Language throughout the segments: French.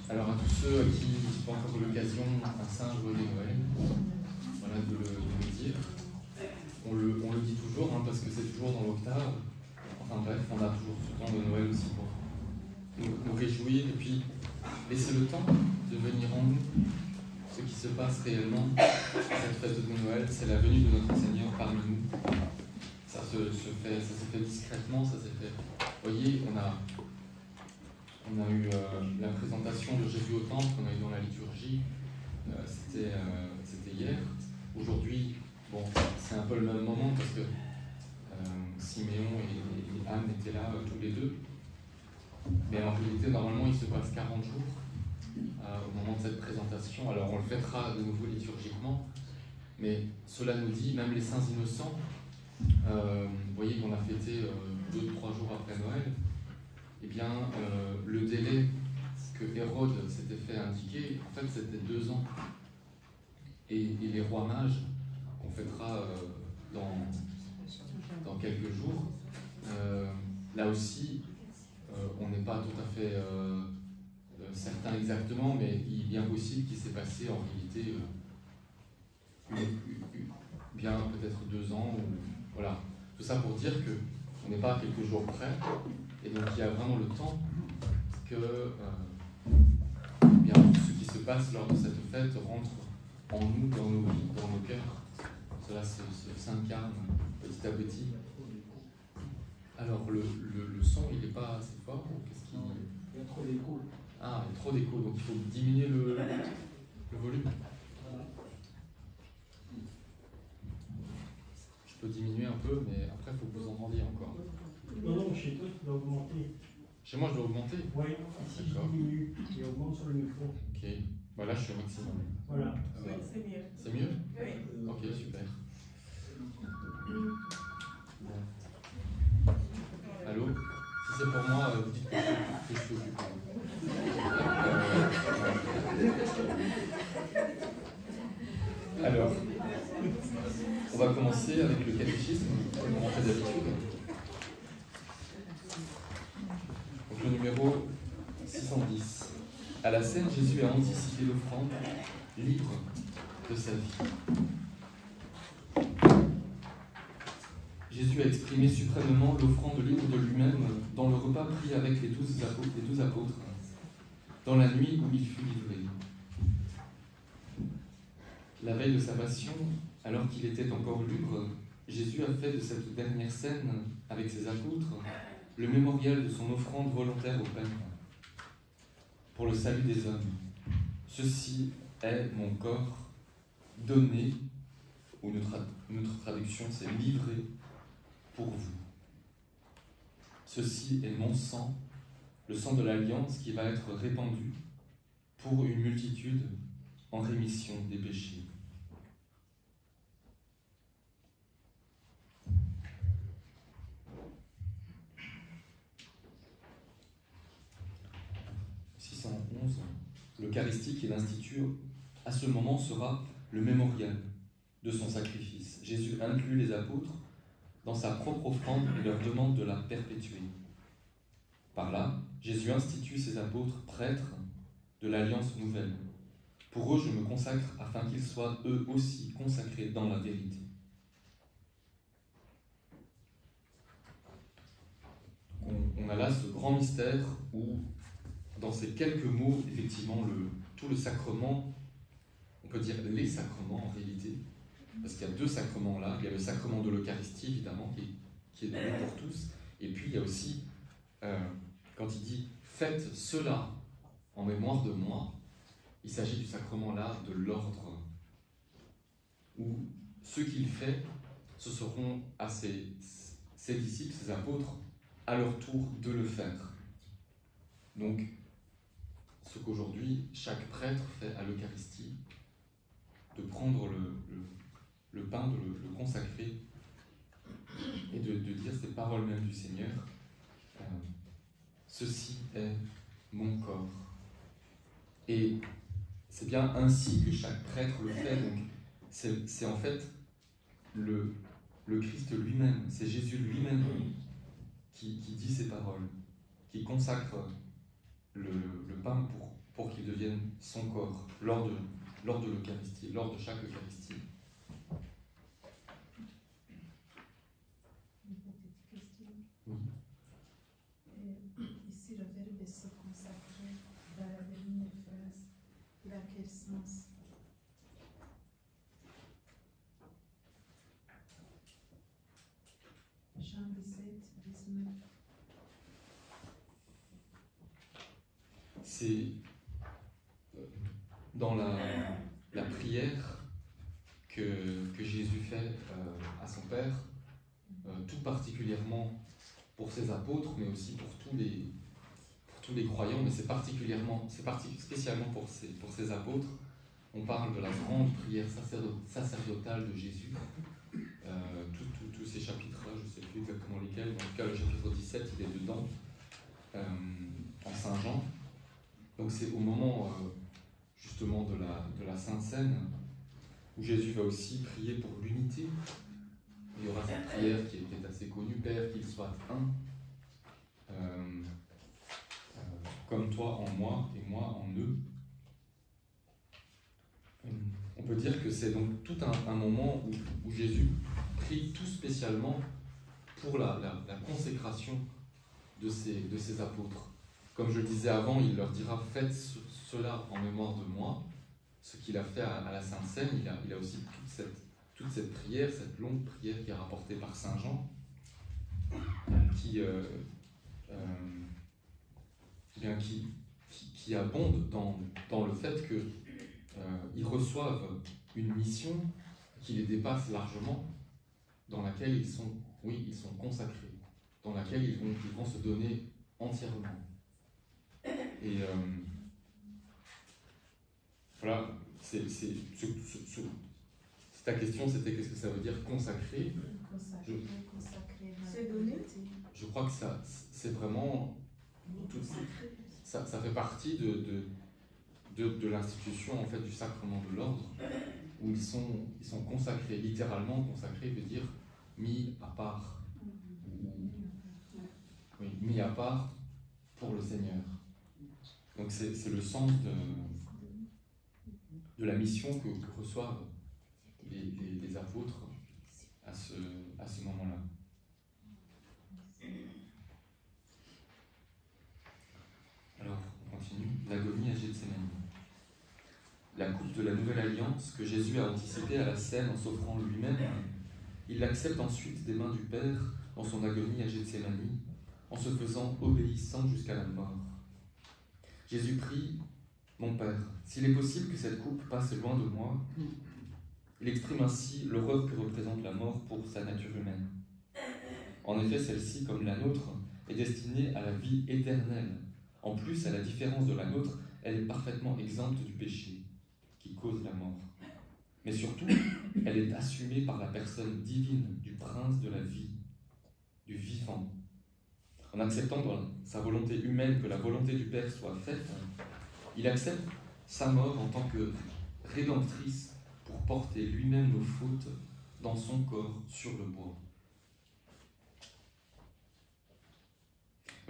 Alors à tous ceux qui n'ont pas encore eu l'occasion, un singe joyeux Noël, voilà de le dire. On le dit toujours parce que c'est toujours dans l'octave. Enfin bref, on a toujours ce temps de Noël aussi pour nous réjouir et puis laisser le temps de venir en nous. Ce qui se passe réellement, cette fête de Noël, c'est la venue de notre Seigneur parmi nous. Ça s'est fait discrètement, ça s'est fait. Vous voyez, on a eu la présentation de Jésus au temple qu'on a eu dans la liturgie. C'était hier. Aujourd'hui, bon, c'est un peu le même moment parce que Siméon et Anne étaient là tous les deux. Mais en réalité, normalement, il se passe 40 jours au moment de cette présentation. Alors, on le fêtera de nouveau liturgiquement. Mais cela nous dit, même les saints innocents, vous voyez qu'on a fêté 2-3 jours après Noël, eh bien, le délai que Hérode s'était fait indiquer, en fait, c'était 2 ans. Et les rois mages, qu'on fêtera dans quelques jours, là aussi, on n'est pas tout à fait certain exactement, mais il est bien possible qu'il s'est passé en réalité bien peut-être 2 ans. Voilà. Tout ça pour dire qu'on n'est pas à quelques jours près, et donc il y a vraiment le temps que bien, ce qui se passe lors de cette fête rentre en nous, dans nos vies, dans nos cœurs. Cela s'incarne petit à petit. Alors le son, il n'est pas assez fort. Qu'est-ce qu'il... Il y a trop d'écho. Ah, il y a trop d'écho, donc il faut diminuer le volume. Je peux diminuer un peu, mais après, il faut que vous entendiez encore. Non, chez toi, tu dois augmenter. Chez moi, je dois augmenter? Oui, ici, je diminue et augmente sur le micro. Ok, bah là, je suis au maximum. Voilà. C'est mieux. C'est mieux? Oui. Ok, super. Allô? Si c'est pour moi, vous dites que je suis occupé. Alors, on va commencer avec le catéchisme, comme on fait d'habitude. Donc le numéro 610. À la scène, Jésus a anticipé l'offrande, libre de sa vie. Jésus a exprimé suprêmement l'offrande libre de lui-même dans le repas pris avec les 12 apôtres, dans la nuit où il fut livré. La veille de sa passion, alors qu'il était encore libre, Jésus a fait de cette dernière scène avec ses apôtres le mémorial de son offrande volontaire au Père pour le salut des hommes. Ceci est mon corps donné, ou notre traduction c'est livré pour vous. Ceci est mon sang, le sang de l'alliance qui va être répandu pour une multitude en rémission des péchés. L'Eucharistie qu'il institue à ce moment sera le mémorial de son sacrifice. Jésus inclut les apôtres dans sa propre offrande et leur demande de la perpétuer. Par là, Jésus institue ses apôtres prêtres de l'Alliance nouvelle. Pour eux, je me consacre afin qu'ils soient eux aussi consacrés dans la vérité. On a là ce grand mystère où, dans ces quelques mots, effectivement, tout le sacrement, on peut dire les sacrements en réalité, parce qu'il y a 2 sacrements là. Il y a le sacrement de l'Eucharistie, évidemment, qui est donné pour tous, et puis il y a aussi, quand il dit « faites cela en mémoire de moi », il s'agit du sacrement là de l'ordre, où ce qu'il fait, ce seront à ses disciples, ses apôtres, à leur tour de le faire. Donc, ce qu'aujourd'hui chaque prêtre fait à l'Eucharistie, de prendre le pain, de le consacrer et de dire ces paroles même du Seigneur. Ceci est mon corps. Et c'est bien ainsi que chaque prêtre le fait. Donc c'est en fait le Christ lui-même, c'est Jésus lui-même qui dit ces paroles, qui consacre le pain pour qu'il devienne son corps lors de l'Eucharistie, lors de chaque Eucharistie. Une petite question. Oui. Ici, le verbe se consacrer dans la dernière phrase, il a quel sens? Jean 17, 19. C'est dans la prière que Jésus fait à son Père, tout particulièrement pour ses apôtres, mais aussi pour tous les croyants, mais spécialement pour ses apôtres. On parle de la grande prière sacerdotale de Jésus. Tous ces chapitres-là, je ne sais plus exactement lesquels, mais en tout cas le chapitre 17, il est dedans, en Saint Jean. Donc c'est au moment justement de la Sainte Seine où Jésus va aussi prier pour l'unité. Il y aura cette prière qui est assez connue, Père, qu'il soit un, comme toi en moi et moi en eux. On peut dire que c'est donc tout un moment où Jésus prie tout spécialement pour la consécration de ses apôtres. Comme je le disais avant, il leur dira « Faites cela en mémoire de moi », ce qu'il a fait à la Sainte Seine. Il a aussi toute cette prière, cette longue prière qui est rapportée par Saint Jean, qui abonde dans le fait qu'ils reçoivent une mission qui les dépasse largement, dans laquelle ils sont consacrés, dans laquelle ils vont se donner entièrement. Et voilà, ta question, c'était qu'est-ce que ça veut dire consacrer? C'est donné. Je crois que c'est vraiment ça fait partie de l'institution en fait du sacrement de l'ordre, où ils sont consacrés, littéralement consacrés veut dire mis à part, oui, mis à part pour le Seigneur. Donc c'est le sens de la mission que reçoivent les apôtres à ce moment-là. Alors, on continue. L'agonie à Gethsémani. La coupe de la nouvelle alliance que Jésus a anticipée à la scène en s'offrant lui-même, il l'accepte ensuite des mains du Père dans son agonie à Gethsémani, en se faisant obéissant jusqu'à la mort. Jésus prie, « Mon Père, s'il est possible que cette coupe passe loin de moi », il exprime ainsi l'horreur que représente la mort pour sa nature humaine. En effet, celle-ci, comme la nôtre, est destinée à la vie éternelle. En plus, à la différence de la nôtre, elle est parfaitement exempte du péché qui cause la mort. Mais surtout, elle est assumée par la personne divine du prince de la vie, du vivant. En acceptant dans sa volonté humaine que la volonté du Père soit faite, il accepte sa mort en tant que rédemptrice pour porter lui-même nos fautes dans son corps sur le bois.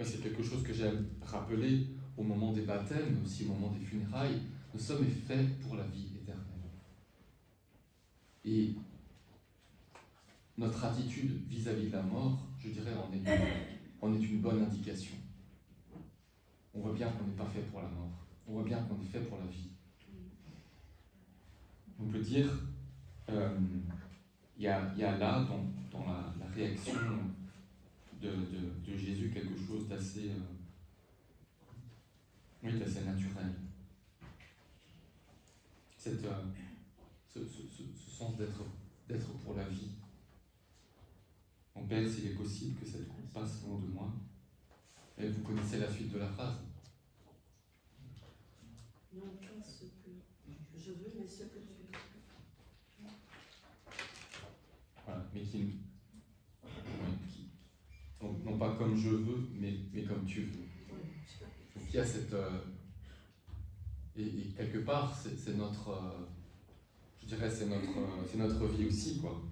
C'est quelque chose que j'aime rappeler au moment des baptêmes, mais aussi au moment des funérailles. Nous sommes faits pour la vie éternelle. Et notre attitude vis-à-vis de la mort, je dirais, en est une bonne indication. On voit bien qu'on n'est pas fait pour la mort. On voit bien qu'on est fait pour la vie. On peut dire, il y a là, dans la réaction de Jésus, quelque chose d'assez naturel. Ce sens d'être pour la vie. Mon Père, s'il est possible que cette coupe passe loin de moi. Et vous connaissez la suite de la phrase. Non pas ce que je veux, mais ce que tu veux. Voilà, mais donc, non pas comme je veux, mais comme tu veux. Donc il y a cette... et quelque part, c'est notre... je dirais, c'est notre vie aussi, quoi.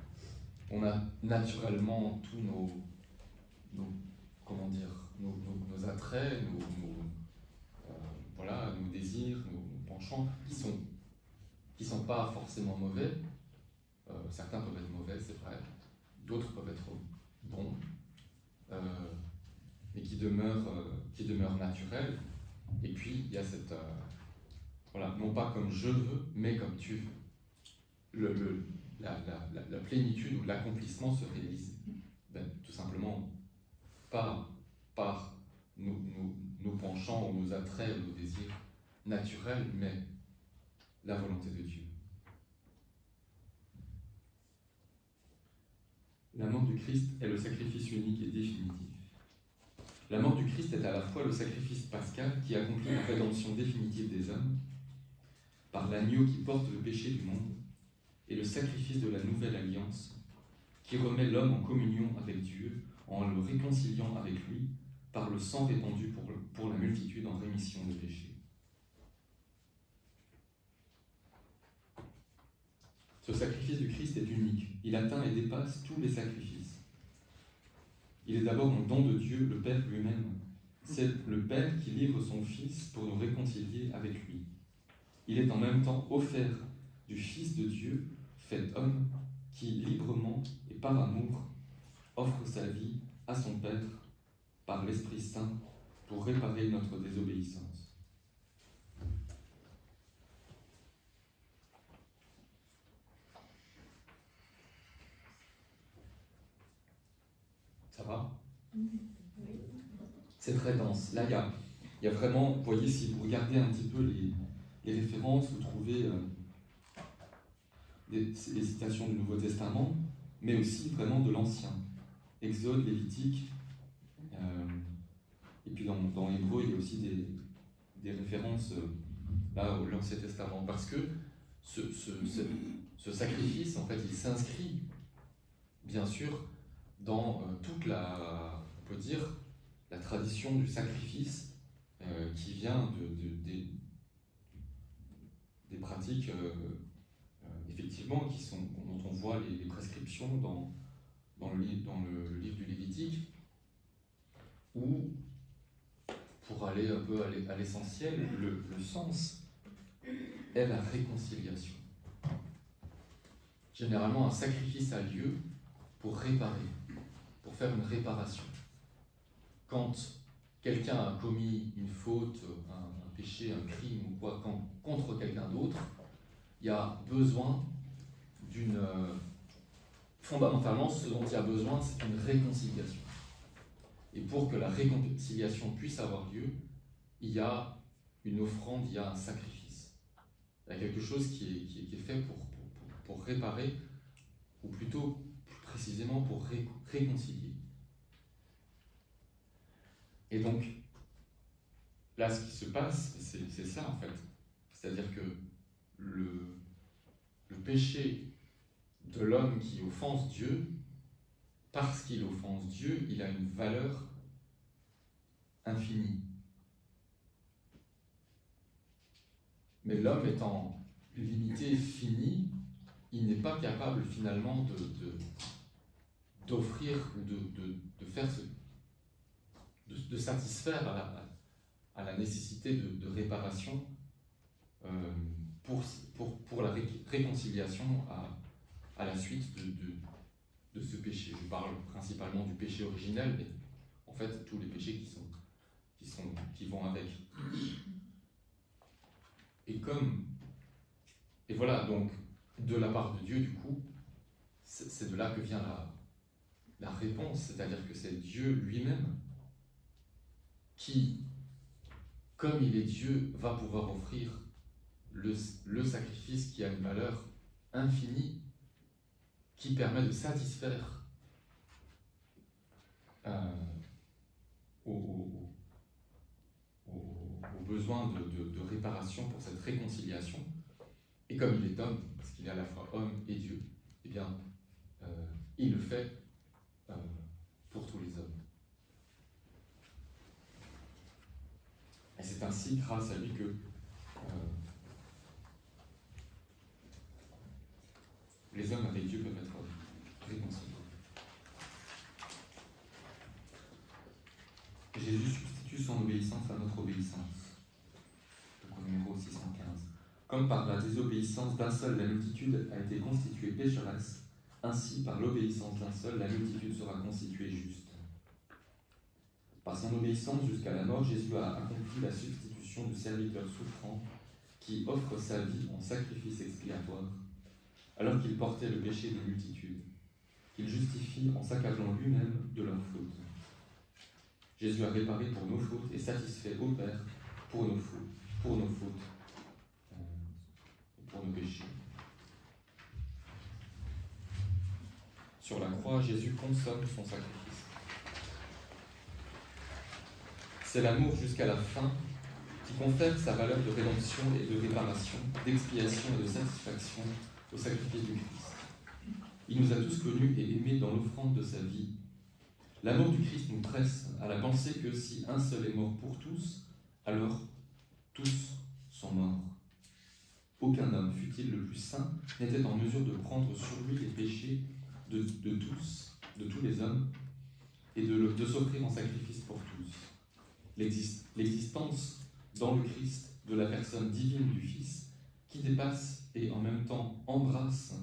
On a naturellement tous nos attraits, voilà, nos désirs, nos penchants, qui sont pas forcément mauvais. Certains peuvent être mauvais, c'est vrai. D'autres peuvent être bons, mais qui demeurent naturels. Et puis, il y a cette... voilà, non pas comme je veux, mais comme tu veux. La plénitude ou l'accomplissement se réalise tout simplement pas par nos penchants ou nos attraits ou nos désirs naturels, mais la volonté de Dieu. La mort du Christ est le sacrifice unique et définitif. La mort du Christ est à la fois le sacrifice pascal qui accomplit la rédemption définitive des hommes par l'agneau qui porte le péché du monde et le sacrifice de la nouvelle alliance qui remet l'homme en communion avec Dieu en le réconciliant avec lui par le sang répandu pour la multitude en rémission des péchés. Ce sacrifice du Christ est unique. Il atteint et dépasse tous les sacrifices. Il est d'abord un don de Dieu, le Père lui-même. C'est le Père qui livre son Fils pour nous réconcilier avec lui. Il est en même temps offert du Fils de Dieu, fait homme, qui librement et par amour offre sa vie à son Père par l'Esprit Saint pour réparer notre désobéissance. Ça va ? C'est très dense. Là, il y a vraiment, vous voyez, si vous regardez un petit peu les références, vous trouvez les citations du Nouveau Testament, mais aussi vraiment de l'Ancien. Exode, Lévitique, et puis dans l'Hébreu, il y a aussi des références là au l'Ancien Testament, parce que ce sacrifice, en fait, il s'inscrit, bien sûr, dans toute on peut dire, la tradition du sacrifice qui vient des pratiques, effectivement, dont on voit les prescriptions dans le livre du Lévitique, où, pour aller un peu à l'essentiel, le sens est la réconciliation. Généralement, un sacrifice a lieu pour réparer, pour faire une réparation. Quand quelqu'un a commis une faute, un péché, un crime ou quoi contre quelqu'un d'autre, il y a besoin fondamentalement, ce dont il y a besoin, c'est une réconciliation. Et pour que la réconciliation puisse avoir lieu, il y a une offrande, il y a un sacrifice. Il y a quelque chose qui est fait pour réparer, ou plutôt, plus précisément, pour réconcilier. Et donc, là, ce qui se passe, c'est ça en fait. C'est-à-dire que le péché de l'homme qui offense Dieu, parce qu'il offense Dieu, il a une valeur infinie. Mais l'homme étant limité, fini, il n'est pas capable finalement d'offrir, de faire de satisfaire à la nécessité de réparation pour la réconciliation à la suite de ce péché. Je parle principalement du péché originel, mais en fait tous les péchés qui vont avec. Et voilà, donc de la part de Dieu, du coup, c'est de là que vient la réponse, c'est-à-dire que c'est Dieu lui-même qui, comme il est Dieu, va pouvoir offrir le sacrifice qui a une valeur infinie, qui permet de satisfaire aux besoins de réparation pour cette réconciliation. Et comme il est homme, parce qu'il est à la fois homme et Dieu, eh bien, il le fait pour tous les hommes. Et c'est ainsi, grâce à lui, que les hommes avec Dieu peuvent être réconciliés. Jésus substitue plus en obéissance à notre obéissance. Donc au numéro 615. Comme par la désobéissance d'un seul, la multitude a été constituée pécheresse, ainsi par l'obéissance d'un seul, la multitude sera constituée juste. Par son obéissance jusqu'à la mort, Jésus a accompli la substitution du serviteur souffrant qui offre sa vie en sacrifice expiatoire, alors qu'il portait le péché des multitudes, qu'il justifie en s'accablant lui-même de leurs fautes. Jésus a réparé pour nos fautes et satisfait au Père pour nos fautes, pour nos péchés. Sur la croix, Jésus consomme son sacrifice. C'est l'amour jusqu'à la fin qui confère sa valeur de rédemption et de réparation, d'expiation et de satisfaction au sacrifice du Christ. Il nous a tous connus et aimés dans l'offrande de sa vie. L'amour du Christ nous presse à la pensée que si un seul est mort pour tous, alors tous sont morts. Aucun homme, fût-il le plus saint, n'était en mesure de prendre sur lui les péchés de tous les hommes, et de s'offrir en sacrifice pour tous. L'existence dans le Christ de la personne divine du Fils, qui dépasse et en même temps embrasse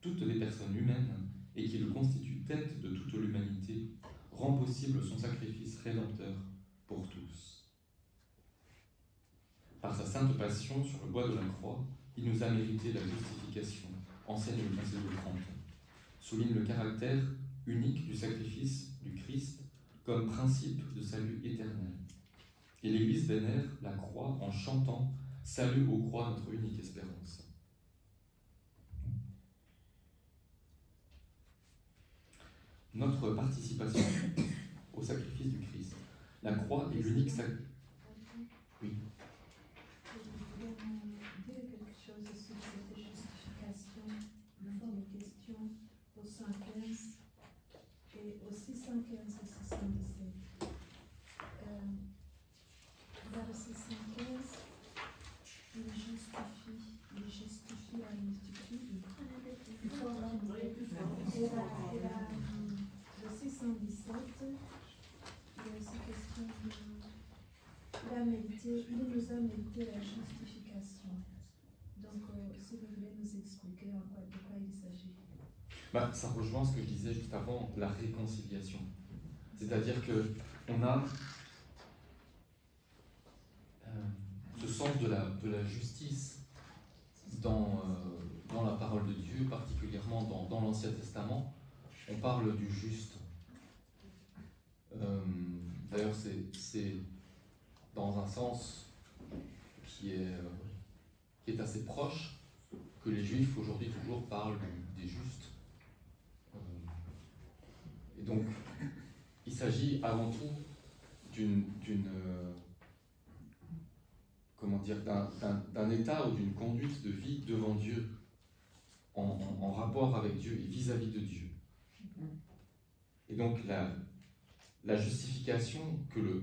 toutes les personnes humaines et qui le constitue tête de toute l'humanité, rend possible son sacrifice rédempteur pour tous. Par sa sainte passion sur le bois de la croix, il nous a mérité la justification, enseigne le Concile de Trente, souligne le caractère unique du sacrifice du Christ comme principe de salut éternel. Et l'Église vénère la croix en chantant « Salut aux croix, notre unique espérance ». Notre participation au sacrifice du Christ. La croix est l'unique sacrifice. Oui. Je voulais dire quelque chose sur cette justification, une question au 115 et au 615 et 617. Dans le 615, il justifie la multitude. Le 617, il y a aussi question il nous a mérité la justification. Donc, si vous voulez nous expliquer de quoi il s'agit. Ça rejoint ce que je disais juste avant, la réconciliation. C'est-à-dire qu'on a ce sens de la justice dans la parole de Dieu, particulièrement dans l'Ancien Testament. On parle du juste. D'ailleurs, c'est dans un sens qui est assez proche que les Juifs aujourd'hui toujours parlent des justes. Et donc, il s'agit avant tout d'un état ou d'une conduite de vie devant Dieu, en rapport avec Dieu et vis-à-vis de Dieu. Et donc la justification que le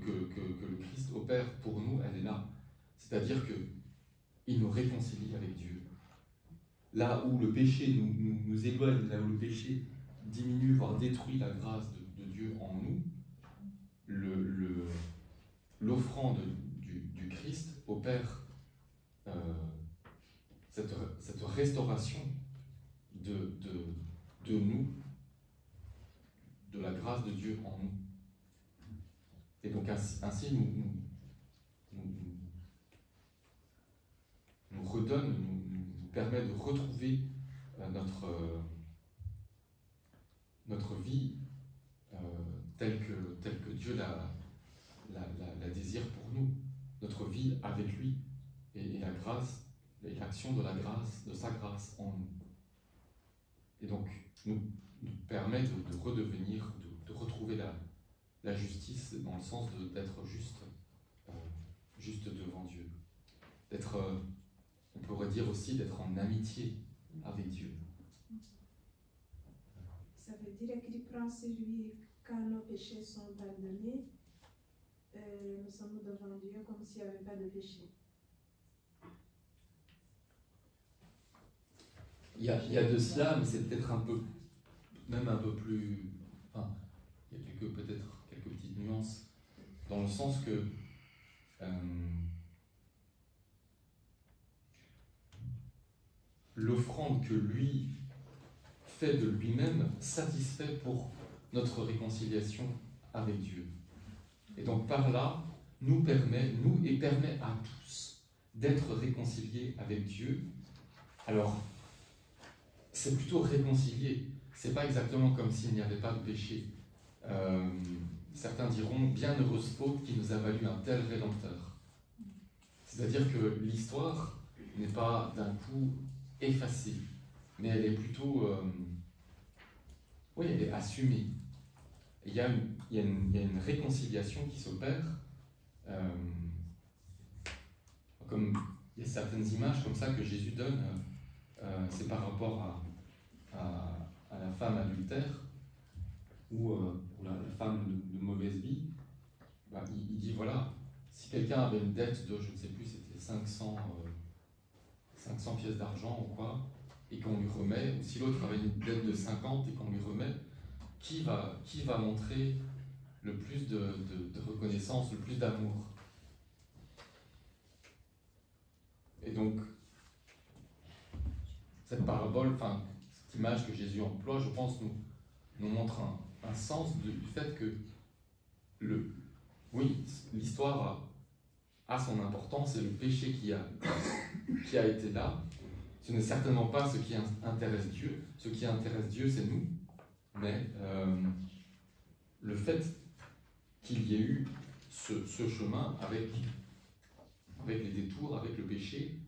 Christ opère pour nous, elle est là. C'est-à-dire qu'il nous réconcilie avec Dieu. Là où le péché nous éloigne, là où le péché diminue, voire détruit la grâce de Dieu en nous, l'offrande du Christ opère cette restauration de nous, de la grâce de Dieu en nous. Et donc ainsi nous redonne, nous permet de retrouver notre vie telle que Dieu la désire pour nous, notre vie avec lui et la grâce, et l'action de la grâce, de sa grâce en nous. Et donc nous permet de redevenir, de retrouver la justice dans le sens d'être juste devant Dieu, d'être, on pourrait dire aussi d'être en amitié avec Dieu. Ça veut dire qu'il prend celui quand nos péchés sont pardonnés, nous sommes devant Dieu comme s'il n'y avait pas de péché. Il y a de cela, mais c'est peut-être un peu plus. Enfin, il y a peut-être quelques petites nuances, dans le sens que l'offrande que lui fait de lui-même satisfait pour notre réconciliation avec Dieu. Et donc par là, nous permet à tous d'être réconciliés avec Dieu. Alors, c'est plutôt réconcilié. C'est pas exactement comme s'il n'y avait pas de péché. Certains diront, bienheureuse faute qui nous a valu un tel Rédempteur. C'est-à-dire que l'histoire n'est pas d'un coup effacée, mais elle est plutôt, oui, elle est assumée. Il y a une réconciliation qui s'opère, comme il y a certaines images comme ça que Jésus donne, c'est par rapport à la femme adultère ou la femme de mauvaise vie. Il dit voilà, si quelqu'un avait une dette de, je ne sais plus, c'était 500 pièces d'argent ou quoi, et qu'on lui remet, ou si l'autre avait une dette de 50 et qu'on lui remet, qui va montrer le plus de reconnaissance, le plus d'amour? Et donc, cette parabole, enfin, cette image que Jésus emploie, je pense, nous montre un sens du fait que, oui, l'histoire a son importance et le péché qui a été là, ce n'est certainement pas ce qui intéresse Dieu. Ce qui intéresse Dieu, c'est nous. Mais le fait qu'il y ait eu ce chemin avec les détours, avec le péché,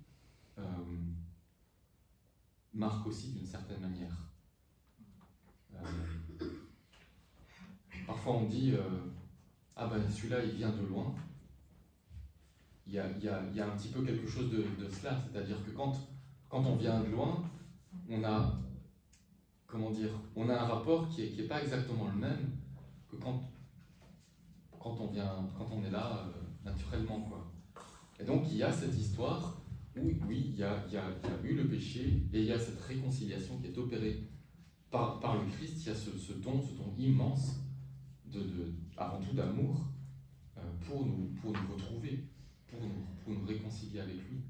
marque aussi d'une certaine manière. Parfois on dit ah ben celui-là il vient de loin. Il y a un petit peu quelque chose de cela, c'est-à-dire que quand on vient de loin, on a un rapport qui est pas exactement le même que quand on est là naturellement, quoi. Et donc il y a cette histoire où oui, il y a eu le péché et il y a cette réconciliation qui est opérée par le Christ. Il y a ce don immense avant tout d'amour pour nous retrouver, pour nous réconcilier avec lui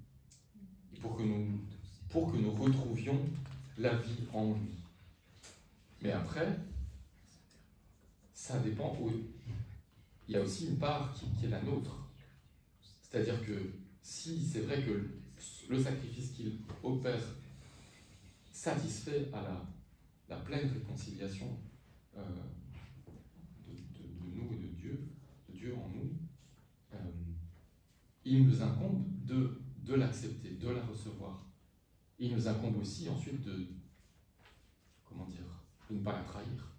et pour que nous retrouvions la vie en lui. Mais après, ça dépend. Il y a aussi une part qui est la nôtre. C'est-à-dire que si c'est vrai que le sacrifice qu'il opère satisfait à la pleine réconciliation de nous et de Dieu en nous, il nous incombe de l'accepter, de la recevoir. Il nous incombe aussi ensuite de ne pas la trahir.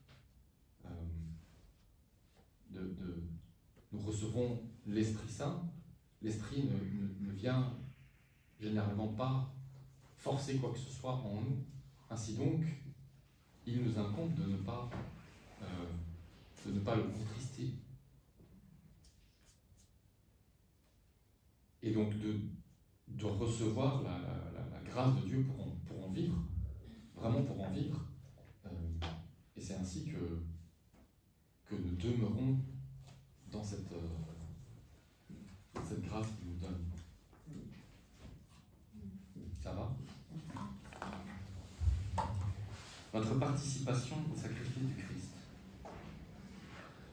Nous recevons l'Esprit Saint. L'Esprit ne vient généralement pas forcer quoi que ce soit en nous. Ainsi donc, il nous incombe de ne pas le contrister. Et donc de recevoir la grâce de Dieu pour en vivre, vraiment pour en vivre. Et c'est ainsi que nous demeurons dans cette grâce qu'il nous donne. Ça va? Notre participation au sacrifice du Christ.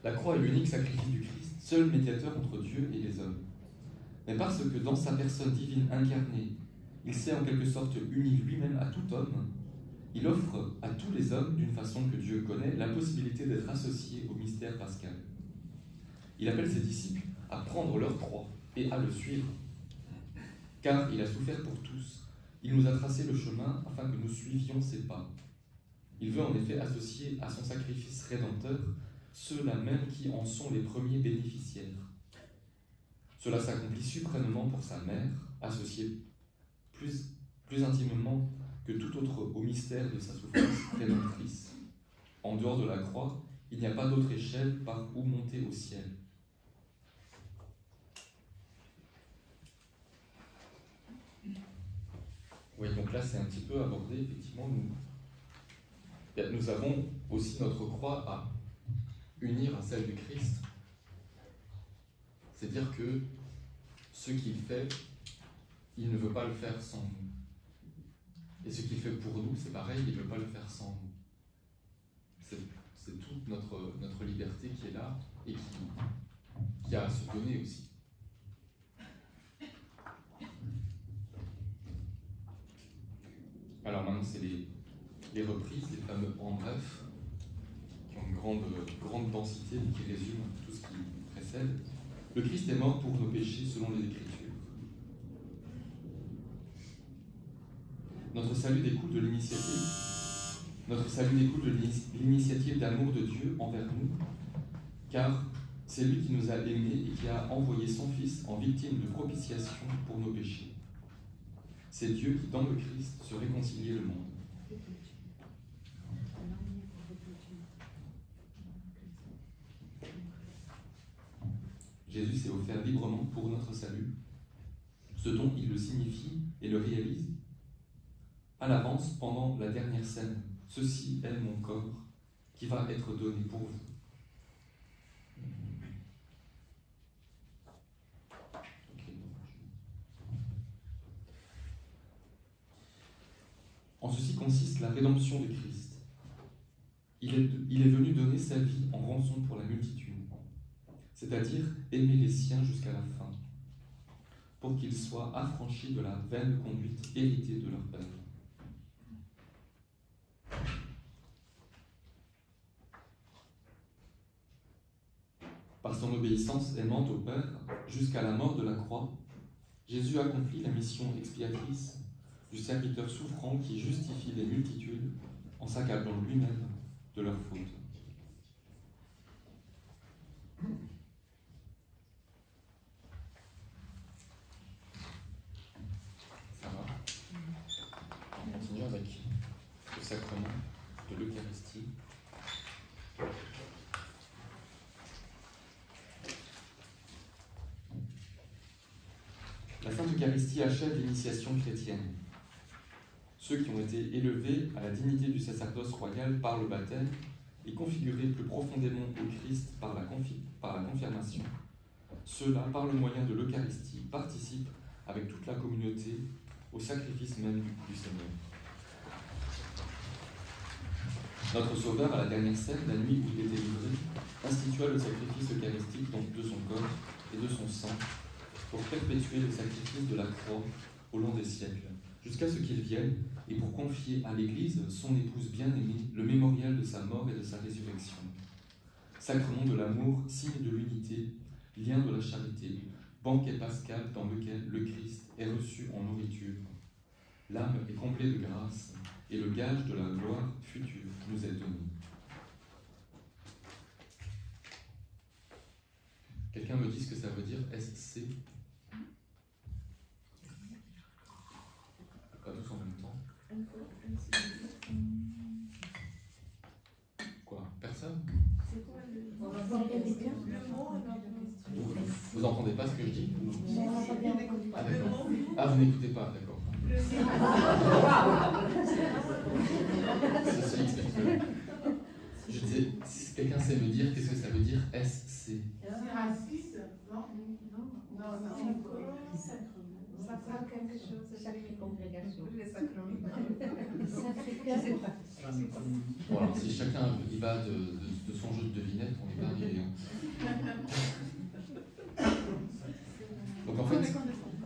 La croix est l'unique sacrifice du Christ, seul médiateur entre Dieu et les hommes. Mais parce que dans sa personne divine incarnée, il s'est en quelque sorte uni lui-même à tout homme, il offre à tous les hommes, d'une façon que Dieu connaît, la possibilité d'être associés au mystère pascal. Il appelle ses disciples à prendre leur croix et à le suivre. Car il a souffert pour tous. Il nous a tracé le chemin afin que nous suivions ses pas. Il veut en effet associer à son sacrifice rédempteur ceux-là même qui en sont les premiers bénéficiaires. Cela s'accomplit suprêmement pour sa mère, associée plus intimement que tout autre au mystère de sa souffrance rédemptrice. En dehors de la croix, il n'y a pas d'autre échelle par où monter au ciel. Oui, donc là c'est un petit peu abordé, effectivement, nous avons aussi notre croix à unir à celle du Christ. C'est-à-dire que ce qu'il fait, il ne veut pas le faire sans nous. Et ce qu'il fait pour nous, c'est pareil, il ne veut pas le faire sans nous. C'est toute notre liberté qui est là et qui a à se donner aussi. Alors maintenant, c'est les reprises, les fameux en bref, qui ont une grande densité et qui résument tout ce qui précède. Le Christ est mort pour nos péchés selon les Écritures. Notre salut découle de l'initiative. Notre salut découle de l'initiative d'amour de Dieu envers nous, car c'est lui qui nous a aimés et qui a envoyé son Fils en victime de propitiation pour nos péchés. C'est Dieu qui, dans le Christ, se réconciliait le monde. Jésus s'est offert librement pour notre salut, ce dont il le signifie et le réalise à l'avance pendant la dernière scène. Ceci est mon corps qui va être donné pour vous. En ceci consiste la rédemption de Christ. Il est venu donner sa vie en rançon pour la multitude, c'est-à-dire aimer les siens jusqu'à la fin, pour qu'ils soient affranchis de la vaine conduite héritée de leur père. Par son obéissance aimante au Père, jusqu'à la mort de la croix, Jésus accomplit la mission expiatrice du serviteur souffrant qui justifie les multitudes en s'accablant lui-même de leurs fautes. Ça va? On continue avec le sacrement de l'Eucharistie. La Sainte Eucharistie achève l'initiation chrétienne. Ceux qui ont été élevés à la dignité du sacerdoce royal par le baptême et configurés plus profondément au Christ par la confirmation, ceux-là, par le moyen de l'Eucharistie, participent avec toute la communauté au sacrifice même du Seigneur. Notre Sauveur, à la dernière scène, la nuit où il était livré, institua le sacrifice eucharistique donc de son corps et de son sang pour perpétuer le sacrifice de la croix au long des siècles, jusqu'à ce qu'il vienne et pour confier à l'Église, son épouse bien-aimée, le mémorial de sa mort et de sa résurrection. Sacrement de l'amour, signe de l'unité, lien de la charité, banquet pascal dans lequel le Christ est reçu en nourriture. L'âme est comblée de grâce et le gage de la gloire future nous est donné. Quelqu'un me dit ce que ça veut dire SC? Pas tous en même temps. Quoi? Personne? C'est quoi le mot? Vous entendez pas ce que je dis? Ah d'accord. Ah, vous n'écoutez pas, d'accord. Ceci explique. Je disais, si quelqu'un sait me dire qu'est-ce que ça veut dire SC? C'est raciste? Non. Ça parle quelque chose. Sacrée congrégation. Les sacrements. Bon, alors si chacun y va de son jeu de devinette, on est pas arrivé. Donc en fait,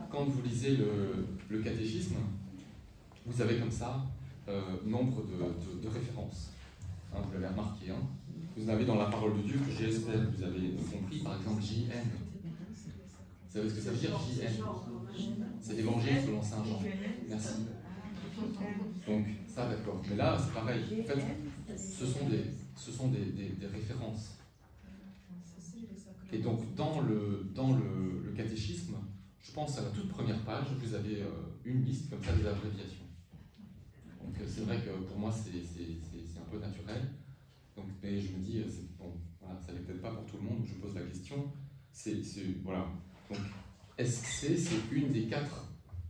quand vous lisez le catéchisme, vous avez comme ça nombre de références. Hein, vous l'avez remarqué. Hein. Vous en avez dans la parole de Dieu que j'espère que vous avez compris, par exemple JN. Vous savez ce que ça veut dire JN? C'est l'évangile selon Saint Jean. Merci. Donc ça d'accord. Mais là c'est pareil. En fait, ce sont des références. Et donc dans le catéchisme, je pense à la toute première page, vous avez une liste comme ça des abréviations. Donc c'est vrai que pour moi c'est un peu naturel. Donc, mais je me dis, bon, voilà, ça n'est peut-être pas pour tout le monde, je pose la question. Voilà. Donc SC, c'est une des 4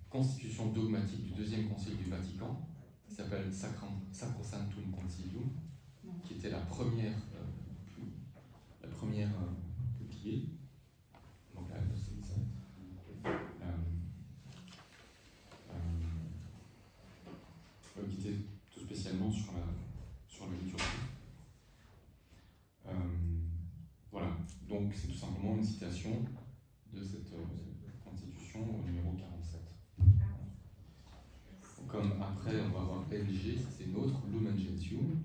constitutions dogmatiques du deuxième concile du Vatican, qui s'appelle Sacrosanctum Concilium, qui était la première publiée. Donc là, c'est ça. donc c'est tout simplement une citation de cette constitution au numéro 47. Comme après on va avoir LG, ça c'est notre Lumen Gentium,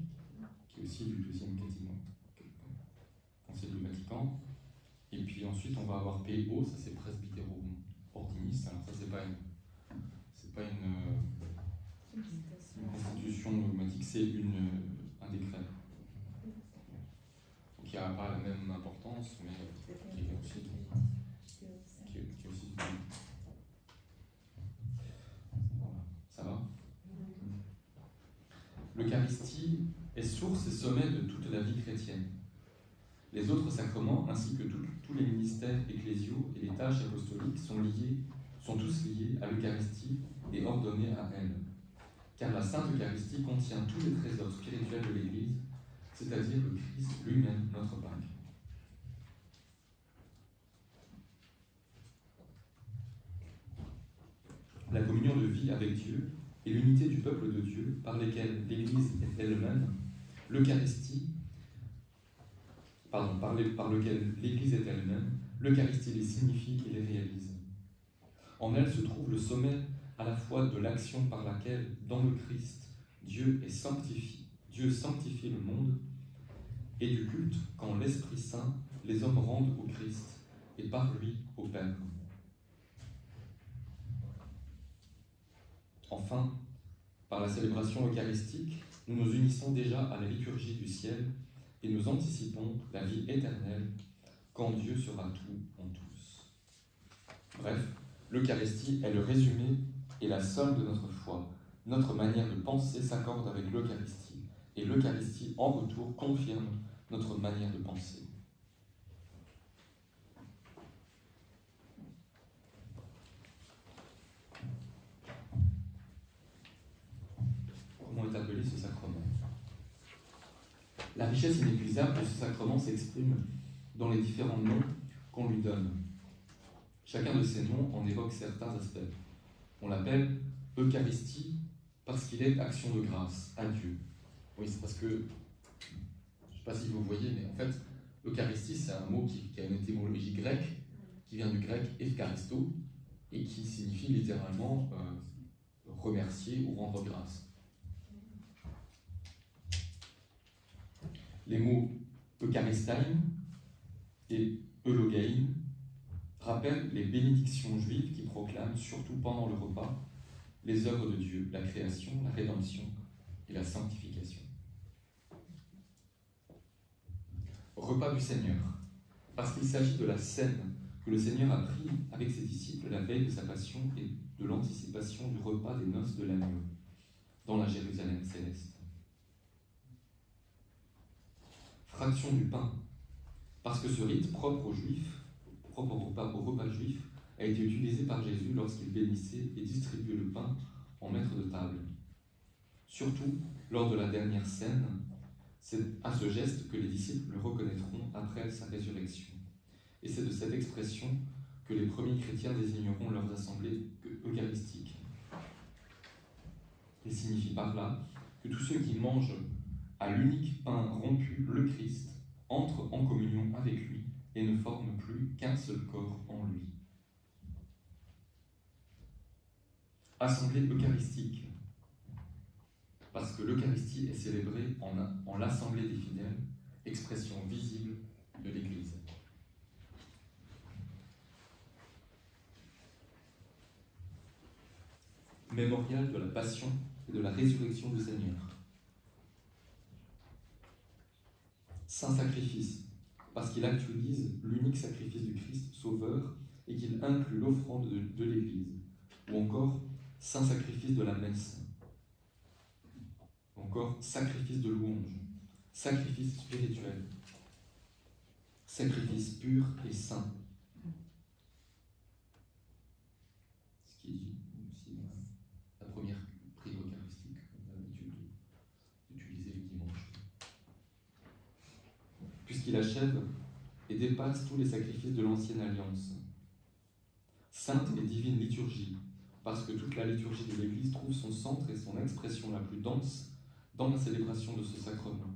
qui est aussi du deuxième Concile du Vatican. Et puis ensuite on va avoir PO, ça c'est Presbyterorum Ordinis. Alors ça c'est pas une constitution dogmatique, c'est un décret. Donc il n'y a pas la même importance, mais qui est aussi voilà. Ça va? L'Eucharistie est source et sommet de toute la vie chrétienne. Les autres sacrements, ainsi que tous les ministères ecclésiaux et les tâches apostoliques sont tous liés à l'Eucharistie et ordonnés à elle. Car la Sainte Eucharistie contient tous les trésors spirituels de l'Église, c'est-à-dire le Christ lui-même, notre Pâque. La communion de vie avec Dieu et l'unité du peuple de Dieu par lesquels l'Église est elle-même, par lequel l'Église est elle-même, l'Eucharistie les signifie et les réalise. En elle se trouve le sommet à la fois de l'action par laquelle, dans le Christ, Dieu sanctifie le monde, et du culte quand l'Esprit Saint les hommes rendent au Christ et par lui au Père. Enfin, par la célébration eucharistique, nous nous unissons déjà à la liturgie du ciel et nous anticipons la vie éternelle quand Dieu sera tout en tous. Bref, l'Eucharistie est le résumé et la somme de notre foi. Notre manière de penser s'accorde avec l'Eucharistie et l'Eucharistie en retour confirme notre manière de penser. Comment est appelé ce sacrement? La richesse inépuisable de ce sacrement s'exprime dans les différents noms qu'on lui donne. Chacun de ces noms en évoque certains aspects. On l'appelle Eucharistie parce qu'il est action de grâce à Dieu. Oui, c'est parce que, je ne sais pas si vous voyez, mais en fait, Eucharistie, c'est un mot qui a une étymologie grecque, qui vient du grec eucharisto, et qui signifie littéralement remercier ou rendre grâce. Les mots Eucharistain et Eulogein rappellent les bénédictions juives qui proclament, surtout pendant le repas, les œuvres de Dieu, la création, la rédemption et la sanctification. Repas du Seigneur, parce qu'il s'agit de la scène que le Seigneur a pris avec ses disciples la veille de sa passion et de l'anticipation du repas des noces de l'agneau dans la Jérusalem céleste. Fraction du pain, parce que ce rite propre aux Juifs, propre au repas juif, a été utilisé par Jésus lorsqu'il bénissait et distribuait le pain en maître de table. Surtout, lors de la dernière scène, c'est à ce geste que les disciples le reconnaîtront après sa résurrection. Et c'est de cette expression que les premiers chrétiens désigneront leurs assemblées eucharistiques. Il signifie par là que tous ceux qui mangent à l'unique pain rompu, le Christ, entrent en communion avec lui et ne forment plus qu'un seul corps en lui. Assemblée eucharistique, parce que l'Eucharistie est célébrée en l'assemblée des fidèles, expression visible de l'Église. Mémorial de la passion et de la résurrection du Seigneur. Saint sacrifice, parce qu'il actualise l'unique sacrifice du Christ sauveur et qu'il inclut l'offrande de l'Église. Ou encore, saint sacrifice de la messe. Ou encore, sacrifice de louange, sacrifice spirituel, sacrifice pur et saint. Ce qui est dit aussi dans la première prière eucharistique, qu'on a l'habitude d'utiliser le dimanche. Puisqu'il achève et dépasse tous les sacrifices de l'ancienne alliance. Sainte et divine liturgie, parce que toute la liturgie de l'Église trouve son centre et son expression la plus dense dans la célébration de ce sacrement.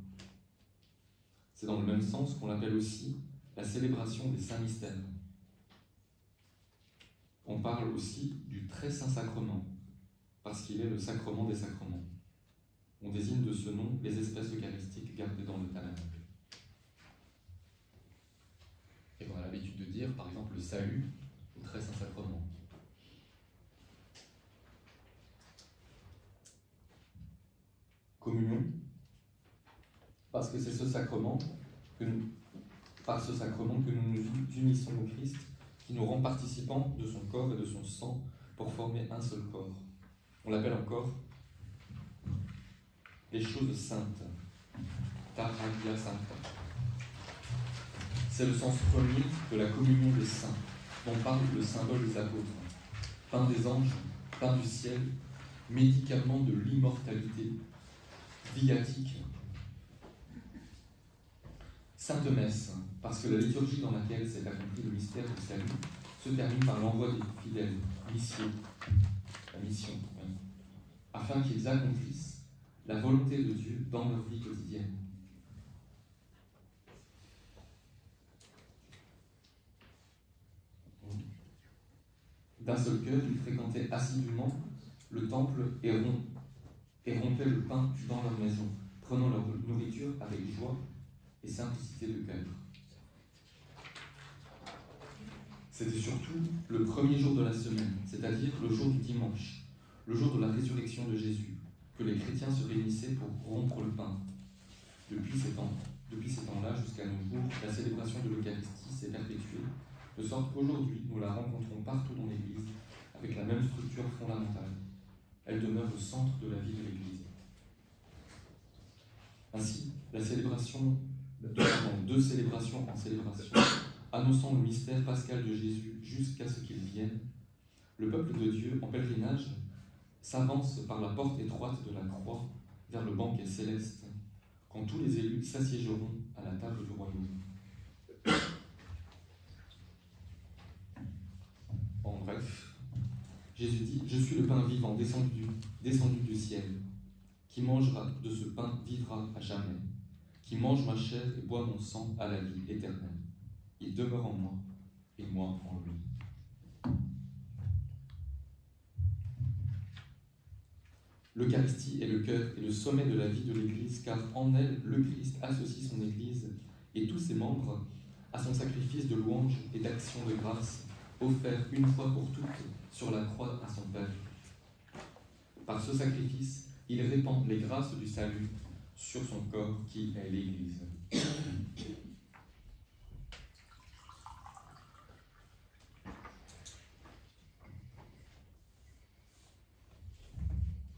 C'est dans le même sens qu'on l'appelle aussi la célébration des saints mystères. On parle aussi du très saint sacrement, parce qu'il est le sacrement des sacrements. On désigne de ce nom les espèces eucharistiques gardées dans le tabernacle. Et on a l'habitude de dire, par exemple, le salut au très saint sacrement. Communion, parce que c'est par ce sacrement que nous nous unissons au Christ, qui nous rend participants de son corps et de son sang pour former un seul corps. On l'appelle encore les choses saintes, Taragia Sancta. C'est le sens premier de la communion des saints, dont parle le symbole des apôtres. Pain des anges, pain du ciel, médicament de l'immortalité, viatique. Sainte Messe, parce que la liturgie dans laquelle s'est accompli le mystère du salut se termine par l'envoi des fidèles, la mission, afin qu'ils accomplissent la volonté de Dieu dans leur vie quotidienne. D'un seul cœur, ils fréquentaient assidûment le temple et rompaient le pain dans leur maison, prenant leur nourriture avec joie et simplicité de cœur. C'était surtout le premier jour de la semaine, c'est-à-dire le jour du dimanche, le jour de la résurrection de Jésus, que les chrétiens se réunissaient pour rompre le pain. Depuis ces temps-là jusqu'à nos jours, la célébration de l'Eucharistie s'est perpétuée, de sorte qu'aujourd'hui, nous la rencontrons partout dans l'Église, avec la même structure fondamentale. Elle demeure au centre de la vie de l'Église. Ainsi, la célébration, deux célébrations en célébration, annonçant le mystère pascal de Jésus jusqu'à ce qu'il vienne, le peuple de Dieu, en pèlerinage, s'avance par la porte étroite de la croix vers le banquet céleste, quand tous les élus s'assiégeront à la table du royaume. En bref, Jésus dit « Je suis le pain vivant descendu du ciel. Qui mangera de ce pain vivra à jamais. Qui mange ma chair et boit mon sang à la vie éternelle. Il demeure en moi et moi en lui. » L'Eucharistie est le cœur et le sommet de la vie de l'Église, car en elle, le Christ associe son Église et tous ses membres à son sacrifice de louange et d'action de grâce, offert une fois pour toutes sur la croix à son Père. Par ce sacrifice, il répand les grâces du salut sur son corps qui est l'Église.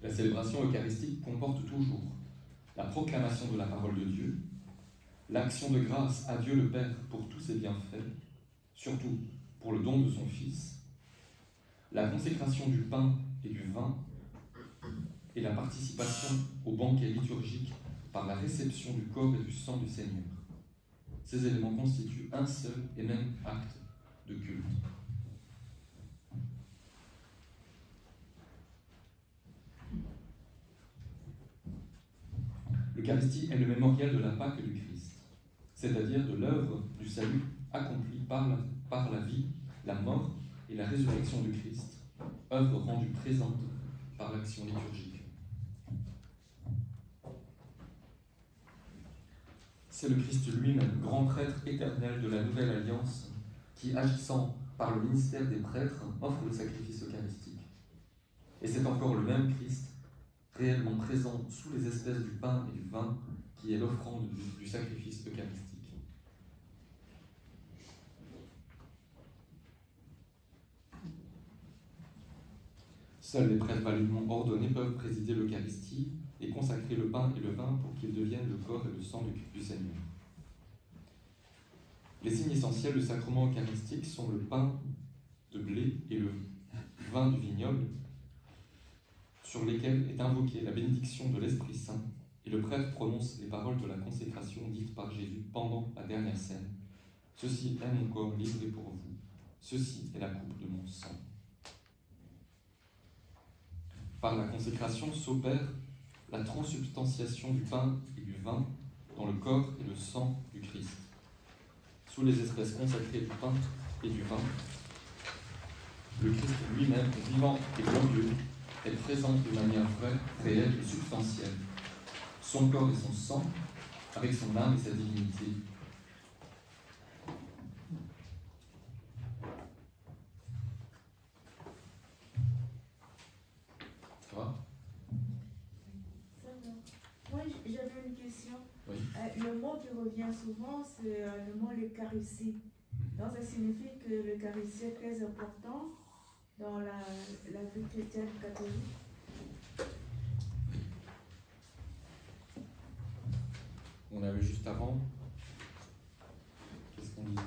La célébration eucharistique comporte toujours la proclamation de la parole de Dieu, l'action de grâce à Dieu le Père pour tous ses bienfaits, surtout pour le don de son Fils, la consécration du pain et du vin, et la participation au banquet liturgique par la réception du corps et du sang du Seigneur. Ces éléments constituent un seul et même acte de culte. L'Eucharistie est le mémorial de la Pâque du Christ, c'est-à-dire de l'œuvre du salut accomplie par la vie, la mort et la résurrection du Christ, œuvre rendue présente par l'action liturgique. C'est le Christ lui-même, grand prêtre éternel de la nouvelle alliance, qui, agissant par le ministère des prêtres, offre le sacrifice eucharistique. Et c'est encore le même Christ, réellement présent sous les espèces du pain et du vin, qui est l'offrande du sacrifice eucharistique. Seuls les prêtres validement ordonnés peuvent présider l'Eucharistie et consacrer le pain et le vin pour qu'ils deviennent le corps et le sang du Seigneur. Les signes essentiels du sacrement eucharistique sont le pain de blé et le vin du vignoble, sur lesquels est invoquée la bénédiction de l'Esprit Saint, et le prêtre prononce les paroles de la consécration dites par Jésus pendant la dernière scène. « Ceci est mon corps livré pour vous, ceci est la coupe de mon sang. » Par la consécration s'opère la transsubstantiation du pain et du vin dans le corps et le sang du Christ. sous les espèces consacrées du pain et du vin, le Christ lui-même, vivant et glorieux, est présent de manière vraie, réelle et substantielle. Son corps et son sang, avec son âme et sa divinité. Ça va? Ça va. Moi, j'avais une question. Oui. Le mot qui revient souvent, c'est le mot l'Eucharistie. Donc, ça signifie que l'Eucharistie est très important dans la vie chrétienne catholique. On avait juste avant, qu'est-ce qu'on disait?